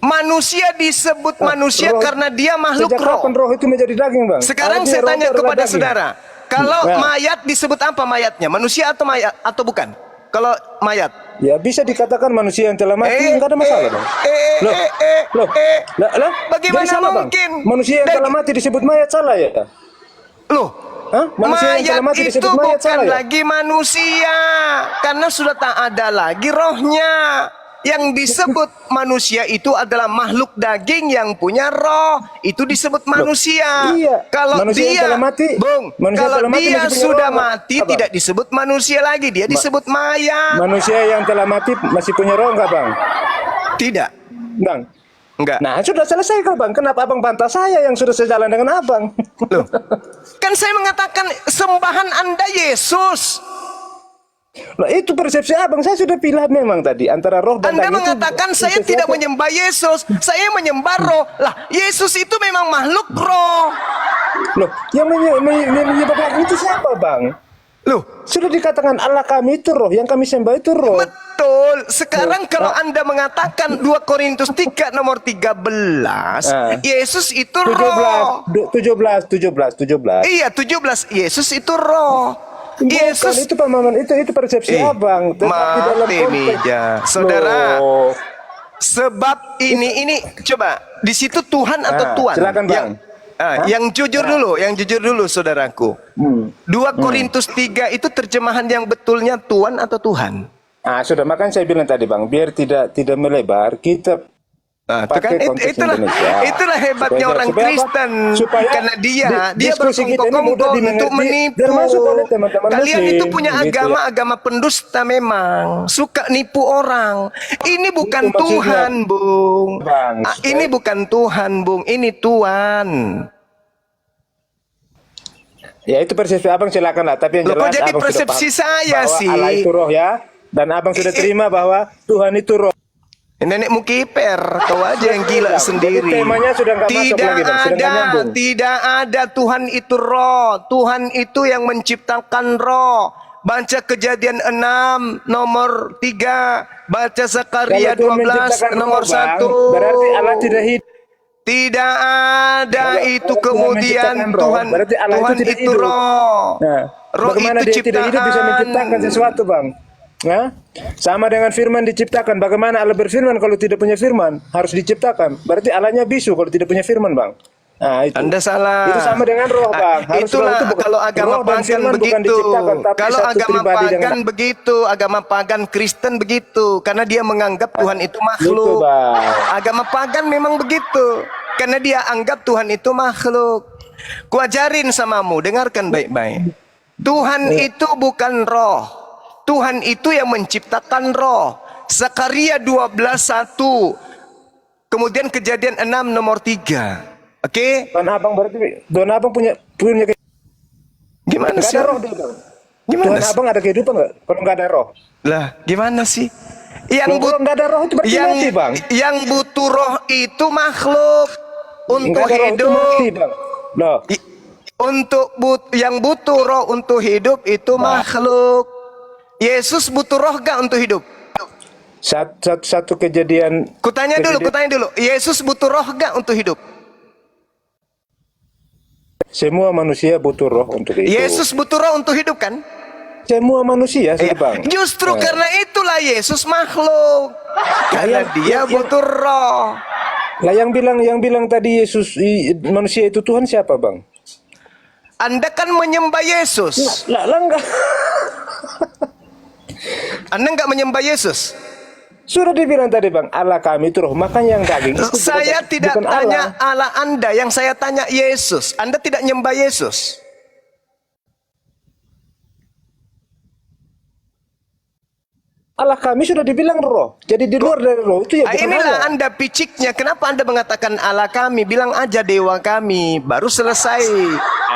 Manusia disebut manusia Roh- karena dia makhluk Sejak roh. kapan roh itu menjadi daging, Bang? Sekarang Artinya saya roh tanya itu adalah kepada daging. saudara, kalau Nah. mayat disebut apa mayatnya? Manusia atau mayat atau bukan? Kalau mayat Ya bisa dikatakan manusia yang telah mati, nggak ada masalah dong. Loh, lah, Bagaimana jadi salah, Bang? mungkin? Manusia yang telah mati disebut mayat salah ya? Loh, Hah? Manusia yang telah mayat mati itu disebut mayat bukan salah ya? lagi manusia, karena sudah tak ada lagi rohnya. Yang disebut manusia itu adalah makhluk daging yang punya roh. Itu disebut manusia. iya. Kalau Manusia yang dia, telah mati, Bung, manusia yang kalau telah mati dia masih punya sudah roh, mati apa? tidak disebut manusia lagi, dia disebut mayat. Manusia yang telah mati masih punya roh nggak, Bang? Tidak, Bang. enggak. Nah, sudah selesai kan, Bang? Kenapa Abang bantah saya yang sudah sejalan dengan Abang? Loh, kan saya mengatakan sembahan Anda Yesus. Nah, itu persepsi Abang. Saya sudah pilih memang tadi antara roh dan Anda daging itu mengatakan saya sesuatu- tidak menyembah Yesus, saya menyembah roh. Lah, Yesus itu memang makhluk roh. Loh, yang menyebabkan itu siapa, Bang? Loh, Sudah dikatakan Allah kami itu roh, yang kami sembah itu roh. betul. Sekarang kalau Anda mengatakan 2 Korintus 3 nomor 13, Yesus itu roh. 17. Iya, 17. Yesus itu roh. Bukan, Yesus itu pemahaman itu persepsi Abang. Tetapi dalam mati konteks- meja. Saudara, Loh. sebab ini coba di situ Tuhan atau Tuhan? silakan, Bang. Yang jujur dulu saudaraku. 2 Korintus 3 itu terjemahan yang betulnya Tuhan atau Tuhan? Sudah, makanya saya bilang tadi, Bang, biar tidak melebar, kita Itu kan, pakai konteks Indonesia. itulah hebatnya Supaya- orang supaya apa? Kristen, Supaya karena dia diskusi kita ini mudah berkongkong untuk dimengerti, menipu. termasuk oleh teman-teman Kalian Muslim, itu punya gitu ya. agama pendusta memang, suka nipu orang. Ini bukan Itu maksudnya. Tuhan, Bung. Bang, Ini bukan Tuhan, Bung. Ini Tuhan. Ya itu persepsi Abang, silakan lah. Tapi yang Loh, kok jelas jadi Abang sudah persepsi paham saya bahwa sih? Allah itu roh ya, dan Abang sudah terima bahwa Tuhan itu roh. Nenekmu kiper, kau aja yang gila Jadi sendiri. temanya sudah nggak masuk Tidak lagi, Bang. Sudah nggak nyambung. tidak ada Tuhan itu roh. Tuhan itu yang menciptakan roh. Baca Kejadian 6 nomor 3, baca Zakaria Kalau Tuhan 12 menciptakan nomor roh, Bang, 1. berarti Allah tidak hidup. Tidak ada itu kalau Tuhan kemudian menciptakan roh, Tuhan berarti Allah itu tidak itu hidup. roh. Nah, Roh bagaimana itu dia tidak hidup bisa ciptaan. menciptakan sesuatu, Bang? Nah, sama dengan firman diciptakan. Bagaimana Allah berfirman kalau tidak punya firman? Harus diciptakan. Berarti Allahnya bisu kalau tidak punya firman, Bang. Nah, itu. Anda salah. Itu sama dengan roh, Bang. Harus Itulah roh itu kalau agama roh dan pagan firman bukan begitu. diciptakan, tapi Kalau satu agama pribadi pagan dengan- begitu, agama pagan Kristen begitu, karena dia menganggap Tuhan itu Gitu, makhluk. Bang. Agama pagan memang begitu, karena dia anggap Tuhan itu makhluk. Kuajarin samamu, dengarkan baik-baik. Tuhan itu bukan roh. Tuhan itu yang menciptakan roh. Zakaria 12:1. Kemudian Kejadian 6 nomor 3. Oke? Don Abang berarti Don Abang punya Gimana nggak sih? ada roh dia, Bang. Gimana Tuhan sih? Abang ada kehidupan nggak? Kalau nggak ada roh, Lah, gimana sih? kalau nggak ada roh itu berarti mati, Bang. Yang butuh roh itu makhluk untuk Nggak ada roh itu hidup. mati, Bang. Loh, Yang butuh roh untuk hidup itu makhluk. Yesus butuh roh gak untuk hidup? satu kejadian. Kutanya dulu. Yesus butuh roh gak untuk hidup? Semua manusia butuh roh untuk itu. Yesus butuh roh untuk hidup kan? Semua manusia sih, Bang. Justru karena itulah Yesus makhluk. Karena dia butuh roh. Lah yang bilang tadi Yesus manusia itu Tuhan siapa, Bang? Anda kan menyembah Yesus. Lah enggak. Anda nggak menyembah Yesus. Sudah dibilang tadi, Bang, Allah kami itu roh, makanya yang daging itu Saya bukan- tidak bukan tanya Allah. Allah Anda, yang saya tanya Yesus. Anda tidak nyembah Yesus. Allah kami sudah dibilang roh. Jadi di luar dari roh itu ya bukan Inilah Allah. Anda piciknya. Kenapa Anda mengatakan Allah kami? Bilang aja dewa kami. Baru selesai.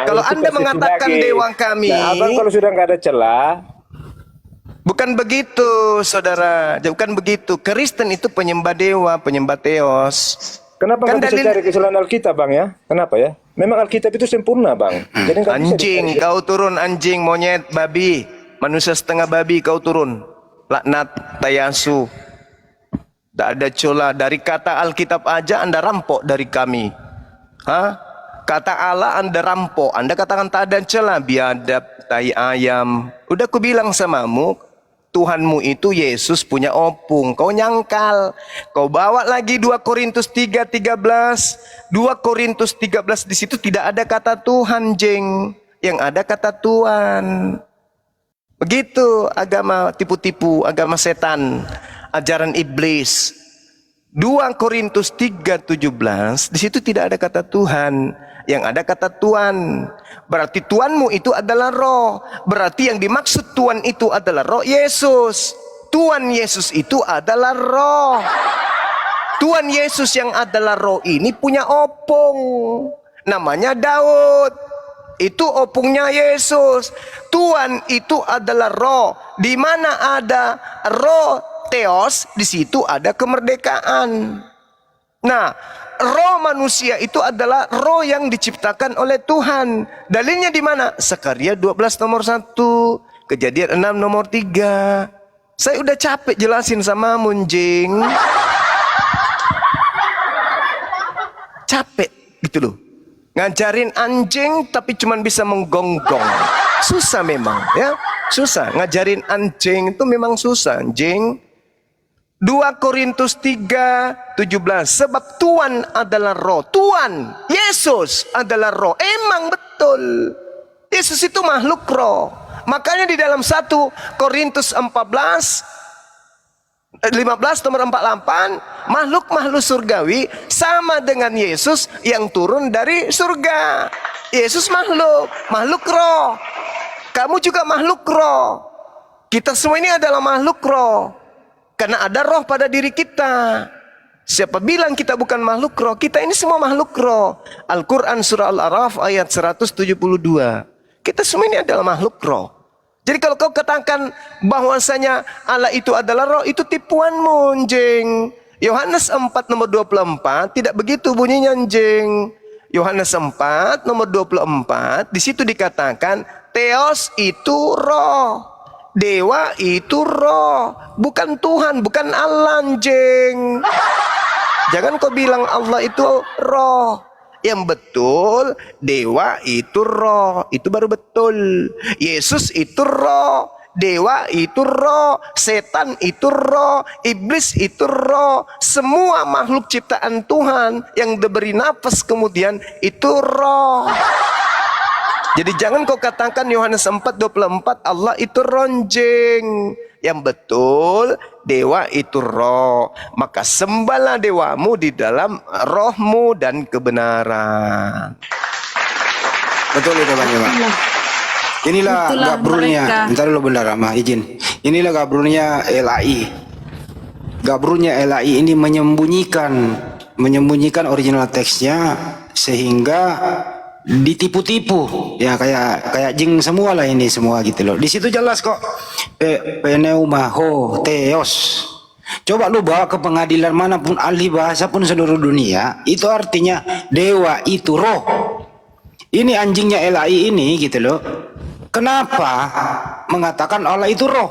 Kalau Itu Anda persepsi mengatakan daging. dewa kami, Nah, Abang kalau sudah nggak ada celah, bukan begitu, saudara. Bukan begitu. Kristen itu penyembah dewa, penyembah teos. kenapa Kan nggak bisa dalil- cari kesalahan Alkitab, Bang ya? Kenapa ya? Memang Alkitab itu sempurna, Bang. Jadi nggak bisa Anjing, dicari. kau turun anjing, monyet, babi. Manusia setengah babi kau turun. Laknat, tayasu. Tak ada cola. Dari kata Alkitab aja Anda rampok dari kami. Hah? Kata Allah Anda rampok. Anda katakan tak ada celah. Biadab, tai ayam. Udah ku bilang samamu, Tuhanmu itu Yesus punya opung. Kau nyangkal. Kau bawa lagi 2 Korintus 3:13. 2 Korintus 13 di situ tidak ada kata Tuhan, jeng. Yang ada kata Tuhan. Begitu agama tipu-tipu, agama setan, ajaran iblis. 2 Korintus 3:17 di situ tidak ada kata Tuhan, yang ada kata Tuhan. Berarti Tuhanmu itu adalah roh. Berarti yang dimaksud Tuhan itu adalah roh Yesus. Tuhan Yesus itu adalah roh. Tuhan Yesus yang adalah roh ini punya opung, namanya Daud. Itu opungnya Yesus. Tuhan itu adalah roh. Di mana ada roh Theos, di situ ada kemerdekaan. Nah, roh manusia itu adalah roh yang diciptakan oleh Tuhan. Dalilnya di mana? Sakaria 12 nomor 1, Kejadian 6 nomor 3. Saya udah capek jelasin sama Munjing. Capek gitu loh. Ngajarin anjing tapi cuman bisa menggonggong. Susah memang ya. Susah. Ngajarin anjing itu memang susah, anjing. 2 Korintus 3:17. Sebab Tuhan adalah roh. Tuhan, Yesus adalah roh. Emang betul. Yesus itu makhluk roh. Makanya di dalam 1 Korintus 15 nomor 48, makhluk-makhluk surgawi sama dengan Yesus yang turun dari surga. Yesus makhluk roh. Kamu juga makhluk roh. Kita semua ini adalah makhluk roh. Karena ada roh pada diri kita. Siapa bilang kita bukan makhluk roh? Kita ini semua makhluk roh. Al-Quran surah Al-Araf ayat 172. Kita semua ini adalah makhluk roh. Jadi kalau kau katakan bahwasanya Allah itu adalah roh, itu tipuanmu, jeng. Yohanes 4 nomor 24 tidak begitu bunyinya, jeng. Yohanes 4 nomor 24 di situ dikatakan Theos itu roh. Dewa itu roh, bukan Tuhan, bukan Allah, jeng. Jangan kau bilang Allah itu roh. Yang betul, dewa itu roh, itu baru betul. Yesus itu roh, dewa itu roh, setan itu roh, iblis itu roh. Semua makhluk ciptaan Tuhan yang diberi nafas kemudian itu roh. Jadi jangan kau katakan Yohanes 4:24 Allah itu ronjeng. Yang betul, dewa itu roh. Maka sembahlah dewamu di dalam rohmu dan kebenaran. Betul itu Bang Jema. Inilah Itulah gabrurnya. mereka. Bentar dulu benar Mah, izin. Inilah gabrurnya LAI. Gabrurnya LAI ini menyembunyikan original teksnya sehingga ditipu-tipu ya, kayak jing semua lah ini semua gitu loh. Di situ jelas kok pneuma ho theos. Coba lu bawa ke pengadilan manapun, ahli bahasa pun seluruh dunia, itu artinya dewa itu roh. Ini anjingnya LAI ini gitu loh. Kenapa mengatakan Allah itu roh?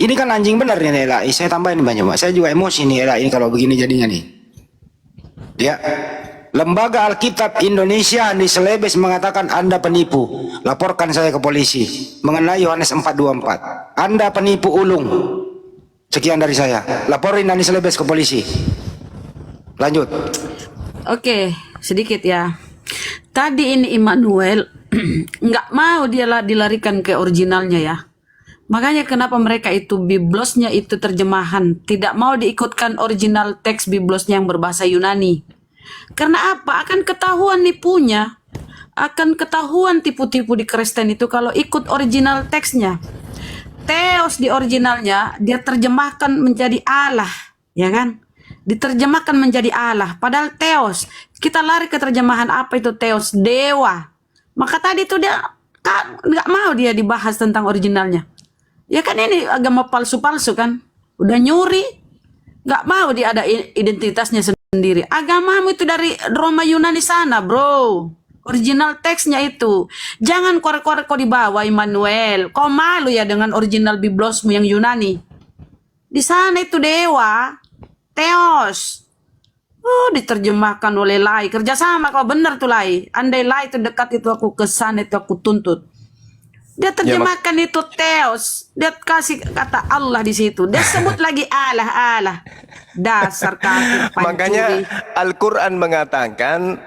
Ini kan anjing benar nih LAI. Saya tambahin banyak, Pak. Saya juga emosi nih LAI kalau begini jadinya nih. Ya. Lembaga Alkitab Indonesia di Selebes mengatakan Anda penipu. Laporkan saya ke polisi mengenai Yohanes 4:24. Anda penipu ulung. Sekian dari saya. Laporin Andi Selebes ke polisi. Lanjut. Oke, sedikit ya. Tadi ini Immanuel nggak mau dia dilarikan ke originalnya ya. Makanya kenapa mereka itu biblosnya itu terjemahan tidak mau diikutkan original teks biblosnya yang berbahasa Yunani. Karena apa? Akan ketahuan nipunya. Akan ketahuan tipu-tipu di Kristen itu kalau ikut original teksnya. Theos di originalnya dia terjemahkan menjadi Allah, ya kan? Diterjemahkan menjadi Allah. Padahal Theos, kita lari ke terjemahan apa itu Theos? Dewa. Maka tadi itu dia nggak mau dia dibahas tentang originalnya. Ya kan ini agama palsu-palsu kan? Udah nyuri. Nggak mau dia ada identitasnya sendiri. Agamamu itu dari Roma Yunani sana, bro. Original teksnya itu. Jangan korek-korek kau dibawa, Immanuel. Kau malu ya dengan original biblosmu yang Yunani. Di sana itu dewa, Theos. Diterjemahkan oleh Lai. Kerjasama kau benar tuh Lai. Andai Lai itu dekat itu aku ke sana itu aku tuntut. Dia terjemahkan itu Theos. Dia kasih kata Allah di situ. Dia sebut lagi Allah. Dasar kafir pancuri. Makanya Al-Quran mengatakan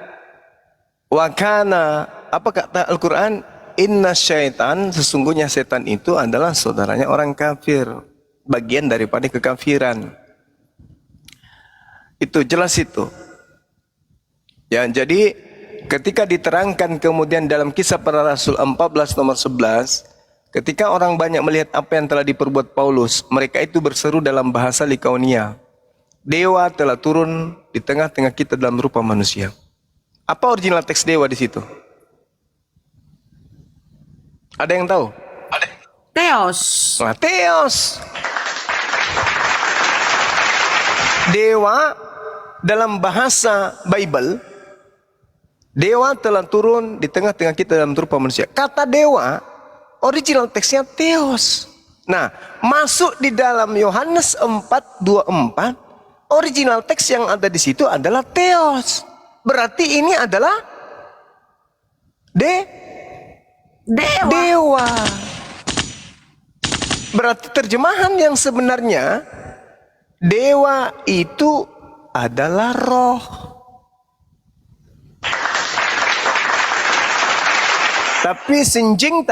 wakana, apa kata Al-Quran? Inna syaitan, sesungguhnya setan itu adalah saudaranya orang kafir, bagian daripada kekafiran. Itu jelas itu. Ya, jadi ketika diterangkan kemudian dalam Kisah Para Rasul 14 nomor 11, ketika orang banyak melihat apa yang telah diperbuat Paulus, mereka itu berseru dalam bahasa Likaonia, dewa telah turun di tengah-tengah kita dalam rupa manusia. Apa original teks dewa di situ? Ada yang tahu? Theos. Nah, Theos. Dewa dalam bahasa Bible, dewa telah turun di tengah-tengah kita dalam rupa manusia. Kata dewa, original teksnya Theos. Nah, masuk di dalam Yohanes 4:24, original teks yang ada di situ adalah Theos. Berarti ini adalah dewa. Berarti terjemahan yang sebenarnya, dewa itu adalah roh. Tapi Sinjing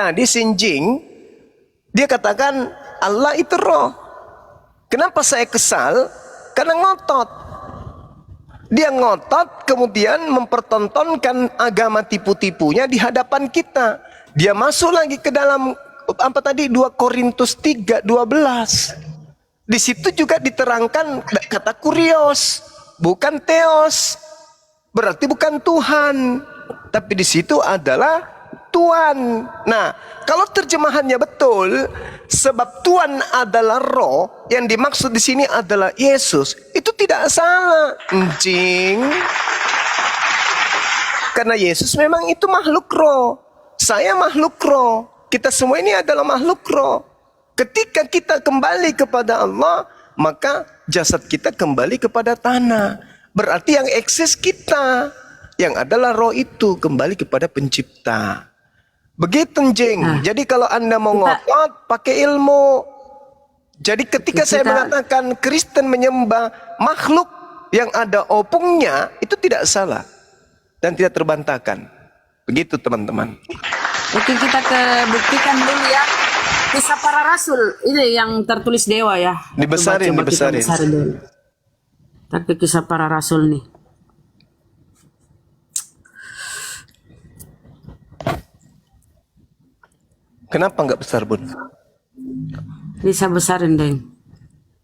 dia katakan Allah itu roh. Kenapa saya kesal? Karena ngotot. Dia ngotot kemudian mempertontonkan agama tipu-tipunya di hadapan kita. Dia masuk lagi ke dalam 2 Korintus 3:12. Di situ juga diterangkan kata kurios, bukan Theos. Berarti bukan Tuhan, tapi di situ adalah Tuhan. Nah, kalau terjemahannya betul, sebab Tuhan adalah roh, yang dimaksud di sini adalah Yesus, itu tidak salah. Karena Yesus memang itu makhluk roh. Saya makhluk roh. Kita semua ini adalah makhluk roh. Ketika kita kembali kepada Allah, maka jasad kita kembali kepada tanah. Berarti yang eksis kita, yang adalah roh itu kembali kepada pencipta. Begitu, Jeng. Jadi kalau Anda mau ngotot, pakai ilmu. Jadi ketika saya mengatakan Kristen menyembah makhluk yang ada opungnya, itu tidak salah dan tidak terbantahkan. Begitu, teman-teman. Oke, kita buktikan dulu ya. Kisah Para Rasul ini yang tertulis dewa ya. Dibesarin. Kita besarin dulu. Tapi Kisah Para Rasul nih. Kenapa nggak besar, Bun? Bisa besarin deh.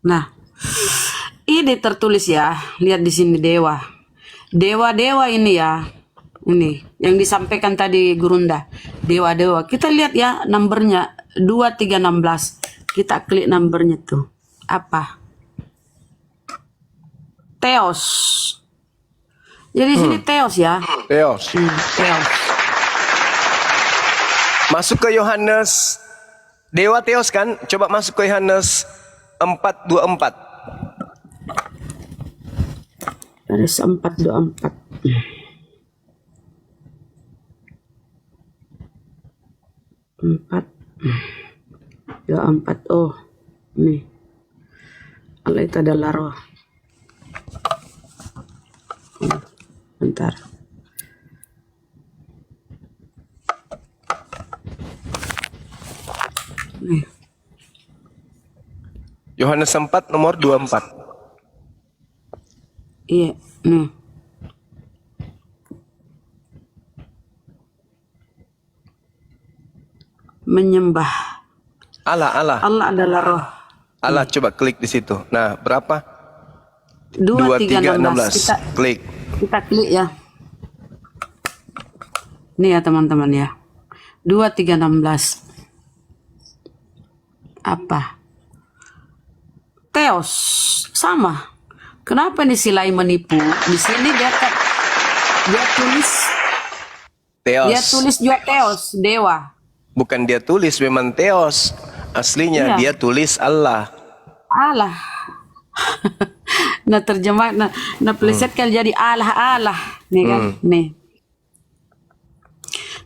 Nah, ini tertulis ya. Lihat di sini dewa. Dewa-dewa ini ya. Ini yang disampaikan tadi Gurunda. Dewa-dewa. Kita lihat ya nomornya 2316. Kita klik nomornya tuh. Apa? Theos. Jadi sini Theos ya. Theos. Theos. Masuk ke Yohanes. Dewa Theos kan? Coba masuk ke Yohanes 4:24. Yohanes 4:24. 4:24. Oh, nih. Allah itu adalah roh. Bentar. Nih. Yohanes 4 nomor 24. Iya, nih. Menyembah Allah. Allah adalah roh. Allah, coba klik di situ. Nah, berapa? 2316. Klik. Kita klik ya. Nih ya teman-teman ya. 2316. Apa? Theos sama. Kenapa nih Silai menipu? Di sini dia tulis Theos. Dia tulis juga Theos, dewa. Bukan dia tulis, memang Theos. Aslinya dia tulis Allah. Allah. Nah terjemah, nah plesetkan jadi Allah. Nih kan, nih.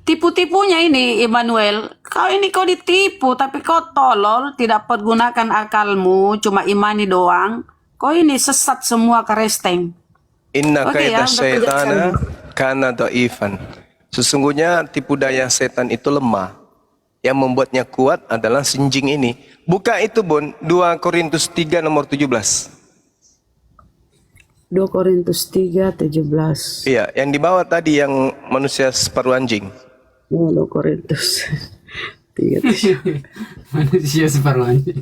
tipu-tipunya ini Immanuel. Kau ditipu tapi kau tolol, tidak pergunakan akalmu, cuma imani doang. Kau ini sesat semua keresteng. Inna Oke kaida ya, udah syaitana kana dhaifan. Sesungguhnya tipu daya setan itu lemah. Yang membuatnya kuat adalah sinjing ini. Buka itu, Bun, 2 Korintus 3 nomor 17. 2 Korintus 3:17. Iya, yang di bawah tadi yang manusia separuh anjing. 2 Korintus 3:17. Manusia separuh anjing.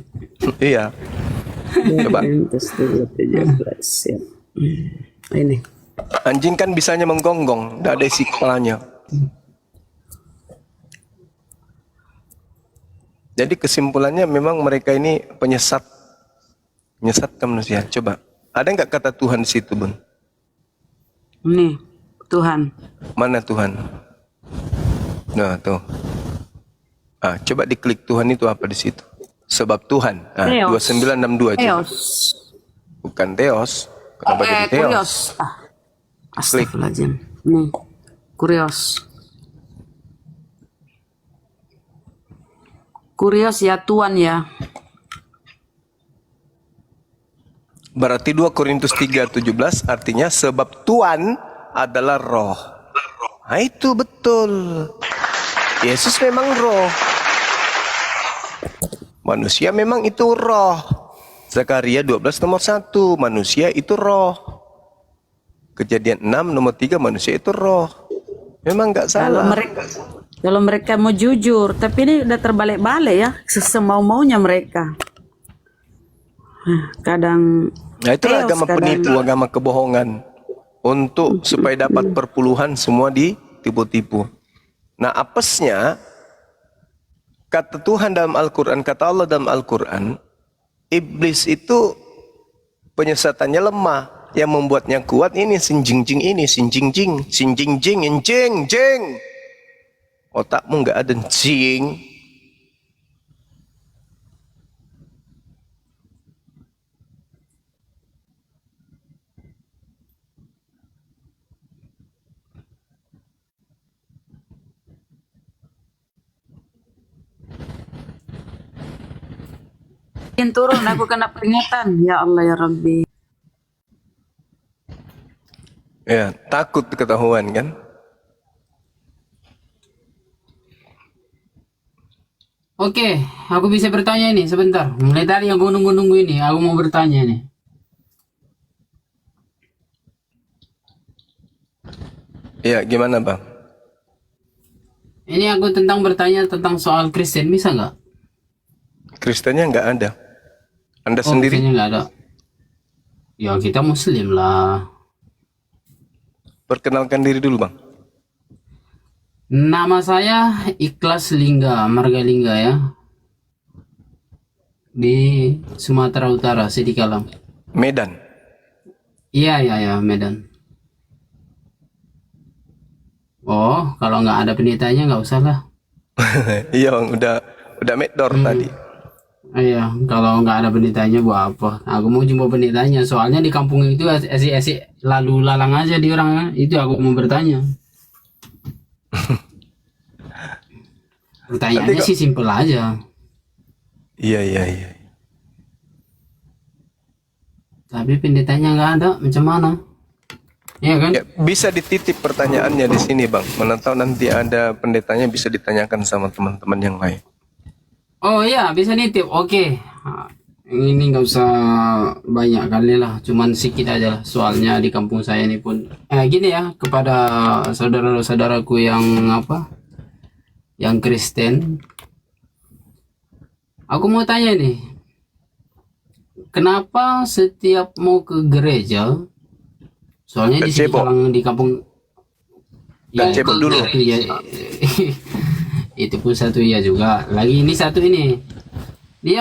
Iya. 2 Coba. Korintus 3:17. Ya. Ini. Anjing kan bisanya menggonggong, tidak ada isi kepalanya. Jadi kesimpulannya memang mereka ini penyesat, menyesatkan manusia. Coba, ada nggak kata Tuhan di situ, Bun? Nih, Tuhan. Mana Tuhan? Nah, tuh. Coba diklik Tuhan itu apa di situ? Sebab Tuhan. Theos. 2962 aja. Theos. Bukan Theos. Kenapa jadi Theos? Kurios. Astagfirullahaladzim. Nih, kurios. Kurios ya Tuhan ya. Berarti 2 Korintus 3:17 artinya sebab Tuhan adalah roh. Nah, itu betul. Yesus memang roh. Manusia memang itu roh. Zakaria 12 nomor 1, manusia itu roh. Kejadian 6 nomor 3, manusia itu roh. Memang nggak salah. Kalau mereka mau jujur, tapi ini udah terbalik-balik ya, semau-maunya mereka. Kadang Nah, itulah Theos, agama kadang penipu, agama kebohongan. Untuk supaya dapat perpuluhan semua ditipu-tipu. Nah, apesnya kata Tuhan dalam Al-Quran, kata Allah dalam Al-Quran, iblis itu penyesatannya lemah. Yang membuatnya kuat ini sinjing-jing ini, sinjing-jing, sinjing-jing, jing. Otakmu nggak ada jing. turun, aku kena peringatan. Ya Allah ya Rabbi. Ya, takut ketahuan kan? Oke, aku bisa bertanya ini sebentar. Mulai tadi yang nunggu-nunggu ini, aku mau bertanya nih. Ya, gimana Bang? Ini aku bertanya tentang soal Kristen, bisa nggak? Kristennya nggak ada. Anda Oh, sendiri? Kristennya nggak ada. Ya kita Muslim lah. Perkenalkan diri dulu Bang. Nama saya Ikhlas Lingga, Marga Lingga ya. Di Sumatera Utara, Sidikalang. Medan. Iya, Medan. Oh, kalau nggak ada pendetanya nggak usah lah. Iya Bang, udah medor tadi. Iya, kalau nggak ada pendetanya buat apa? Aku mau jumpa pendetanya, soalnya di kampung itu asik-asik lalu lalang aja di orang. Itu aku mau bertanya. Pertanyaannya sih simpel aja. Iya. Tapi pendetanya nggak ada, macam mana? Iya kan? Ya, bisa dititip pertanyaannya di sini Bang. Mana tahu nanti ada pendetanya bisa ditanyakan sama teman-teman yang lain. Oh iya, bisa nitip. Oke. Ini nggak usah banyak kali lah, cuman sedikit aja lah. Soalnya di kampung saya ini pun gini ya, kepada saudara-saudaraku yang yang Kristen. Aku mau tanya nih. Kenapa setiap mau ke gereja, soalnya di sini cebok. kalau di kampung Dan cebok dulu. itu ya, itu pun satu ya juga. Lagi ini satu ini. Dia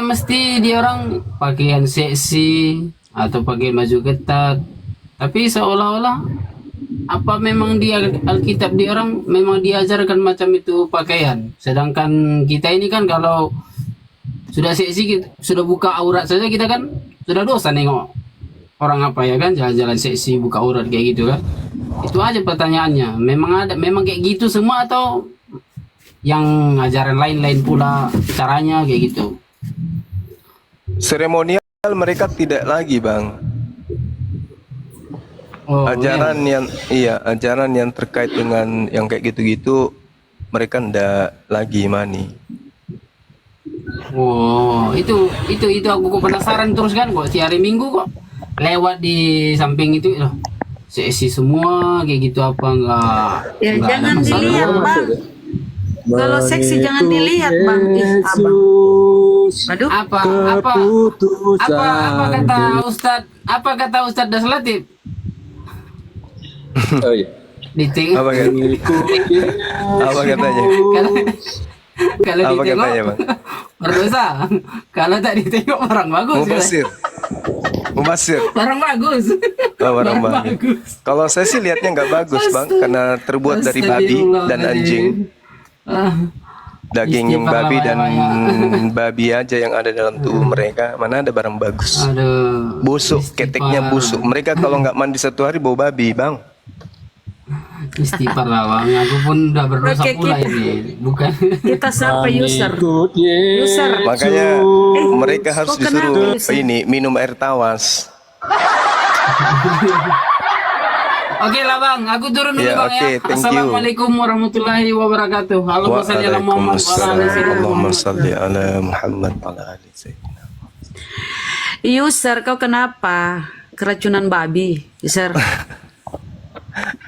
orang pakaian seksi atau pakai baju ketat. Tapi seolah-olah apa memang dia Alkitab dia orang memang diajarkan macam itu pakaian. Sedangkan kita ini kan kalau sudah seksi, sudah buka aurat saja kita kan sudah dosa nengok orang apa ya kan, jalan-jalan seksi buka aurat kayak gitu kan. Itu aja pertanyaannya. Memang kayak gitu semua atau yang ajaran lain-lain pula caranya kayak gitu. Seremonial mereka tidak lagi, Bang. Oh, Ajaran yang ajaran yang terkait dengan yang kayak gitu-gitu mereka ndak lagi imani. Oh, itu aku kok penasaran terus kan kok tiap hari Minggu kok lewat di samping itu loh. Sesi semua kayak gitu apa enggak? Ya Enggak ada jangan masalah. dilihat bang. Kalau seksi jangan dilihat bang. Ih, abang. Aduh. Apa kata Ustadz? Apa kata Ustadz Daslatif? Oh iya. Apa katanya? Apa katanya? Kalau Apa ditengok katanya, Bang? berdosa. Kalau tak ditengok orang bagus. Mubasir. Barang bagus. Oh, barang bagus. Kalau saya sih lihatnya nggak bagus, Bang, karena terbuat dari babi dan anjing. Daging babi dan babi aja yang ada dalam tubuh mereka. Mana ada barang bagus? Aduh. Busuk, keteknya busuk. Mereka kalau nggak mandi 1 hari bau babi, Bang. Istighfar lah bang, aku pun udah berdosa Oke, pula ini, bukan? Kita sapa user. User. Makanya mereka harus kok disuruh kenapa sih? minum air tawas. Oke lah bang, aku turun dulu Ya, bang oke, ya. thank you. Assalamualaikum warahmatullahi wabarakatuh. Allahumma salli ala Muhammad wa ala ali sayyidina Allahumma Muhammad. salli ala Muhammad wa ala ali sayyidina. User, kau kenapa keracunan babi? User.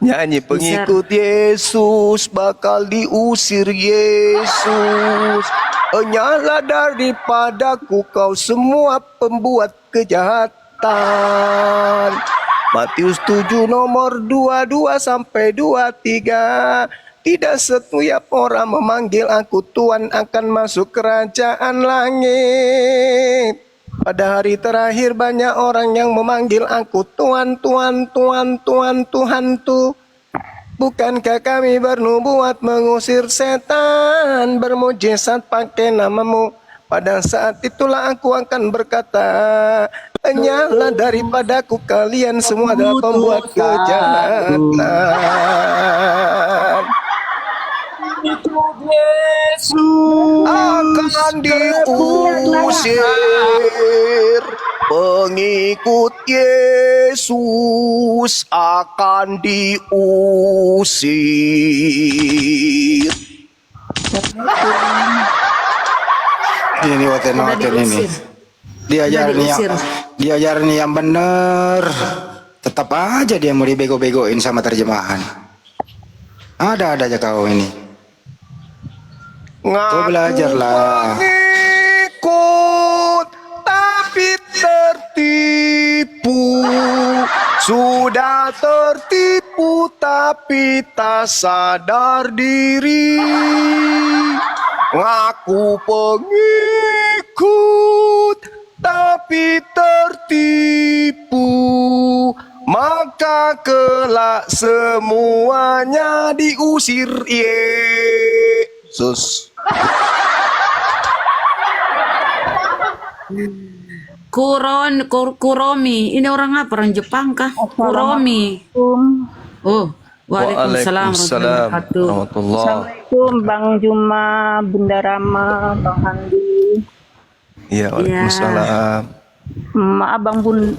Nyanyi pengikut Yesus bakal diusir Yesus. Nyala daripadaku kau semua pembuat kejahatan. Matius 7 nomor 22 sampai 23. Tidak setiap orang memanggil aku Tuhan akan masuk kerajaan langit. Pada hari terakhir banyak orang yang memanggil aku Tuhan, Tuhan, Tuhan, Tuhan, Tuhanku. Bukankah kami bernubuat mengusir setan, bermujizat pakai namamu? Pada saat itulah aku akan berkata, hanyalah daripadaku kalian semua adalah pembuat kejahatan. Akan diusir, pengikut Yesus akan diusir. Ini hotel Udah ini. diusir. Diajarin yang bener. Tetap aja dia mau dibego-begoin sama terjemahan. Ada aja kau ini. Kau belajarlah. Ngikut tapi tertipu. Sudah tertipu tapi tak sadar diri. Ngaku pengikut tapi tertipu. Maka kelak semuanya diusir Yesus. Kuromi. Ini orang apa? Orang Jepang kah? Kuromi. Oh, waalaikumsalam warahmatullahi. Assalamualaikum Bang Juma, Bunda Rama, Bang Handi. Iya, waalaikumsalam. Maaf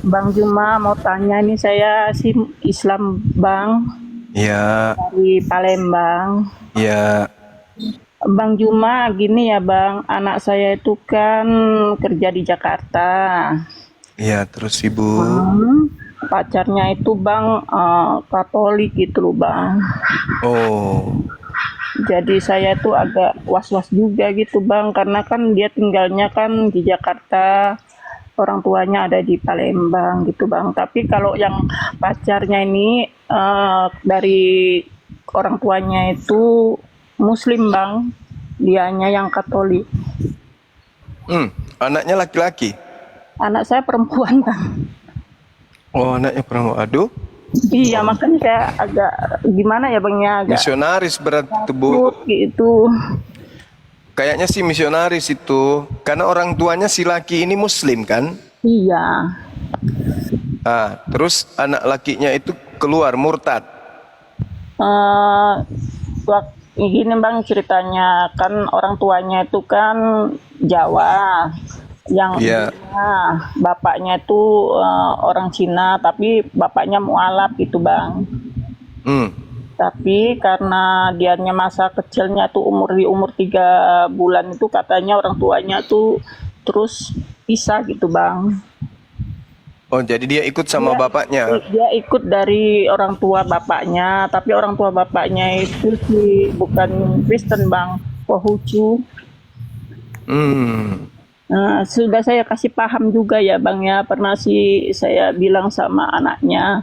Bang Juma mau tanya ini saya si Islam Bang Iya, dari Palembang. iya. Bang Juma gini ya Bang, anak saya itu kan kerja di Jakarta. Iya, terus Ibu. Pacarnya itu Bang Katolik gitu loh Bang. Oh, Jadi saya tuh agak was-was juga gitu Bang, karena kan dia tinggalnya kan di Jakarta, orang tuanya ada di Palembang gitu Bang. Tapi kalau yang pacarnya ini dari orang tuanya itu Muslim Bang, dianya yang Katolik. anaknya laki-laki. Anak saya perempuan Bang. Oh, anaknya perempuan. Aduh, Iya makanya saya agak gimana ya Bang ya, agak misionaris berat Bu. takut gitu. Kayaknya sih misionaris itu. Karena orang tuanya si laki ini Muslim kan? Iya. Ah, terus anak lakinya itu keluar murtad. Eh, gini bang ceritanya, kan orang tuanya itu kan Jawa, yang Iya. ibunya, bapaknya itu orang Cina, tapi bapaknya mualaf gitu bang. Hmm. Tapi karena dianya masa kecilnya tuh di umur 3 bulan itu katanya orang tuanya tuh terus pisah gitu bang. Oh, jadi dia ikut sama Dia, bapaknya. dia ikut dari orang tua bapaknya, tapi orang tua bapaknya itu sih bukan Kristen bang, Konghucu. Hmm. Nah, sudah saya kasih paham juga ya bang ya, pernah sih saya bilang sama anaknya,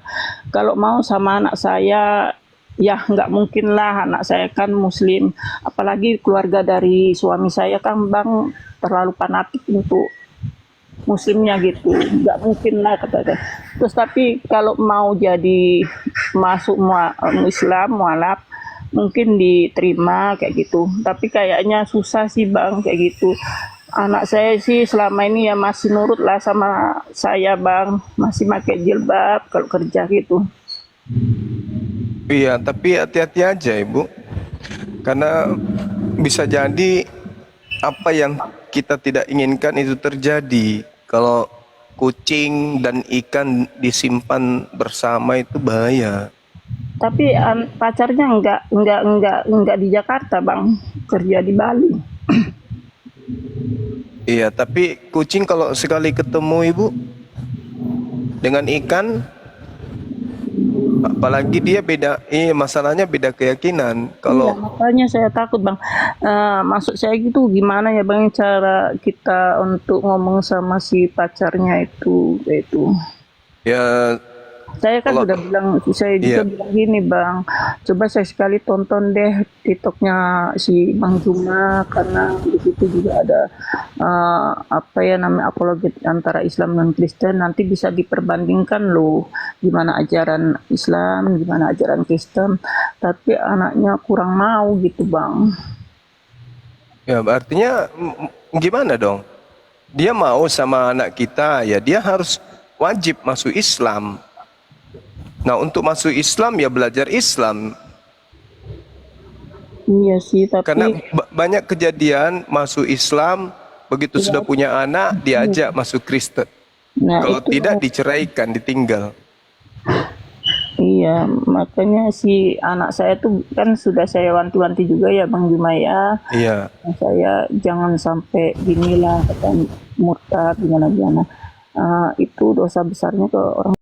kalau mau sama anak saya, ya nggak mungkin lah, anak saya kan muslim, apalagi keluarga dari suami saya kan bang terlalu fanatik untuk muslimnya gitu, nggak mungkin lah kata. Terus tapi kalau mau jadi masuk Islam mualaf mungkin diterima kayak gitu, tapi kayaknya susah sih bang kayak gitu. Anak saya sih selama ini ya masih nurut lah sama saya bang, masih pakai jilbab kalau kerja gitu. Iya, tapi hati-hati aja Ibu. Karena bisa jadi apa yang kita tidak inginkan itu terjadi. Kalau kucing dan ikan disimpan bersama itu bahaya. Tapi pacarnya enggak di Jakarta bang, kerja di Bali. Iya, tapi kucing kalau sekali ketemu Ibu dengan ikan, apalagi dia beda, masalahnya beda keyakinan. Iya, Kalau makanya saya takut bang. Maksud saya gitu, gimana ya bang cara kita untuk ngomong sama si pacarnya itu, ya Saya kan kalau udah bilang, saya juga iya, bilang gini bang, coba saya sekali tonton deh TikToknya si Bang Juma, karena di situ juga ada apa ya namanya apologet antara Islam dan Kristen, nanti bisa diperbandingkan loh, gimana ajaran Islam, gimana ajaran Kristen, tapi anaknya kurang mau gitu bang. ya artinya gimana dong? Dia mau sama anak kita, ya dia harus wajib masuk Islam. Nah, untuk masuk Islam ya belajar Islam. Iya sih, Karena tapi banyak kejadian masuk Islam, begitu sudah punya anak, diajak masuk Kristen. nah Kalau itu tidak diceraikan, ditinggal. iya, makanya si anak saya tuh kan sudah saya wanti-wanti juga ya Bang Juma ya. Iya. Saya jangan sampai ginilah kata murtad gimana-gimana. Itu dosa besarnya ke orang